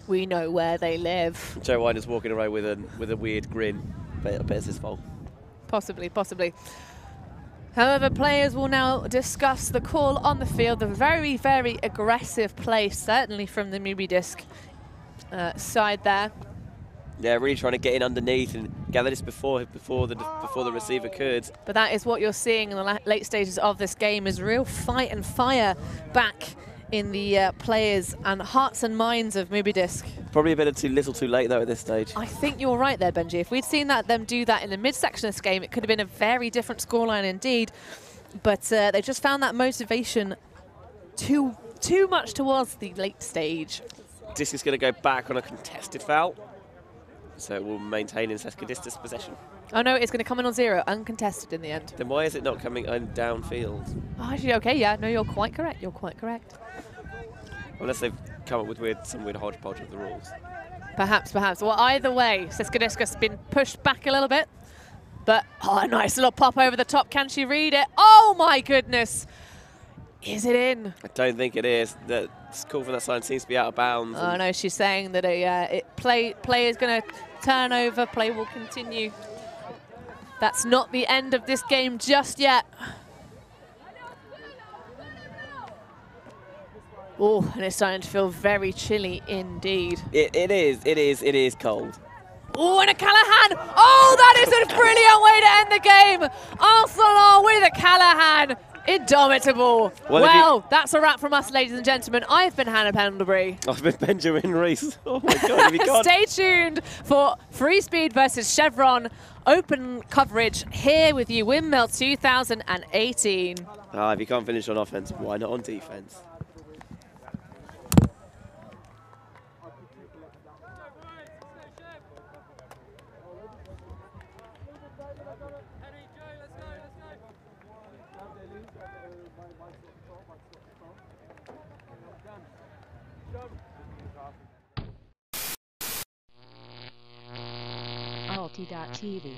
We know where they live. Joe Winer's walking around with a weird grin, but I bet it's his fault. Possibly, possibly. However, players will now discuss the call on the field. The very, very aggressive play, certainly from the Mubidisk side there. Yeah, really trying to get in underneath and gather this before the receiver could. But that is what you're seeing in the late stages of this game, is real fight and fire back in the players and hearts and minds of Mubidisk. Probably a bit of too little too late though at this stage. I think you're right there, Benji. If we'd seen them do that in the mid-section of this game, it could have been a very different scoreline indeed. But they just found that motivation too much towards the late stage. Disc is going to go back on a contested foul, so it will maintain in Sesquidistus' possession. Oh no, it's going to come in on 0, uncontested in the end. Then why is it not coming downfield? Oh, actually, okay, yeah, no, you're quite correct. You're quite correct. Unless they've come up with some weird hodgepodge of the rules. Perhaps, perhaps. Well, either way, Sesquidistus has been pushed back a little bit. But, oh, a nice little pop over the top. Can she read it? Oh, my goodness. Is it in? I don't think it is. The call for that sign seems to be out of bounds. Oh, no, she's saying that play is going to turn over. Play will continue. That's not the end of this game just yet. Oh, and it's starting to feel very chilly indeed. It is cold. Oh, and a Callahan. Oh, that is a brilliant way to end the game. Arsenal with a Callahan. Indomitable. Well, that's a wrap from us, ladies and gentlemen. I've been Hannah Pendlebury. I've been Benjamin Reese. Oh my God, if you can't. Stay tuned for Free Speed versus Chevron open coverage here with you, Windmill 2018. If you can't finish on offense, why not on defense? ulti.TV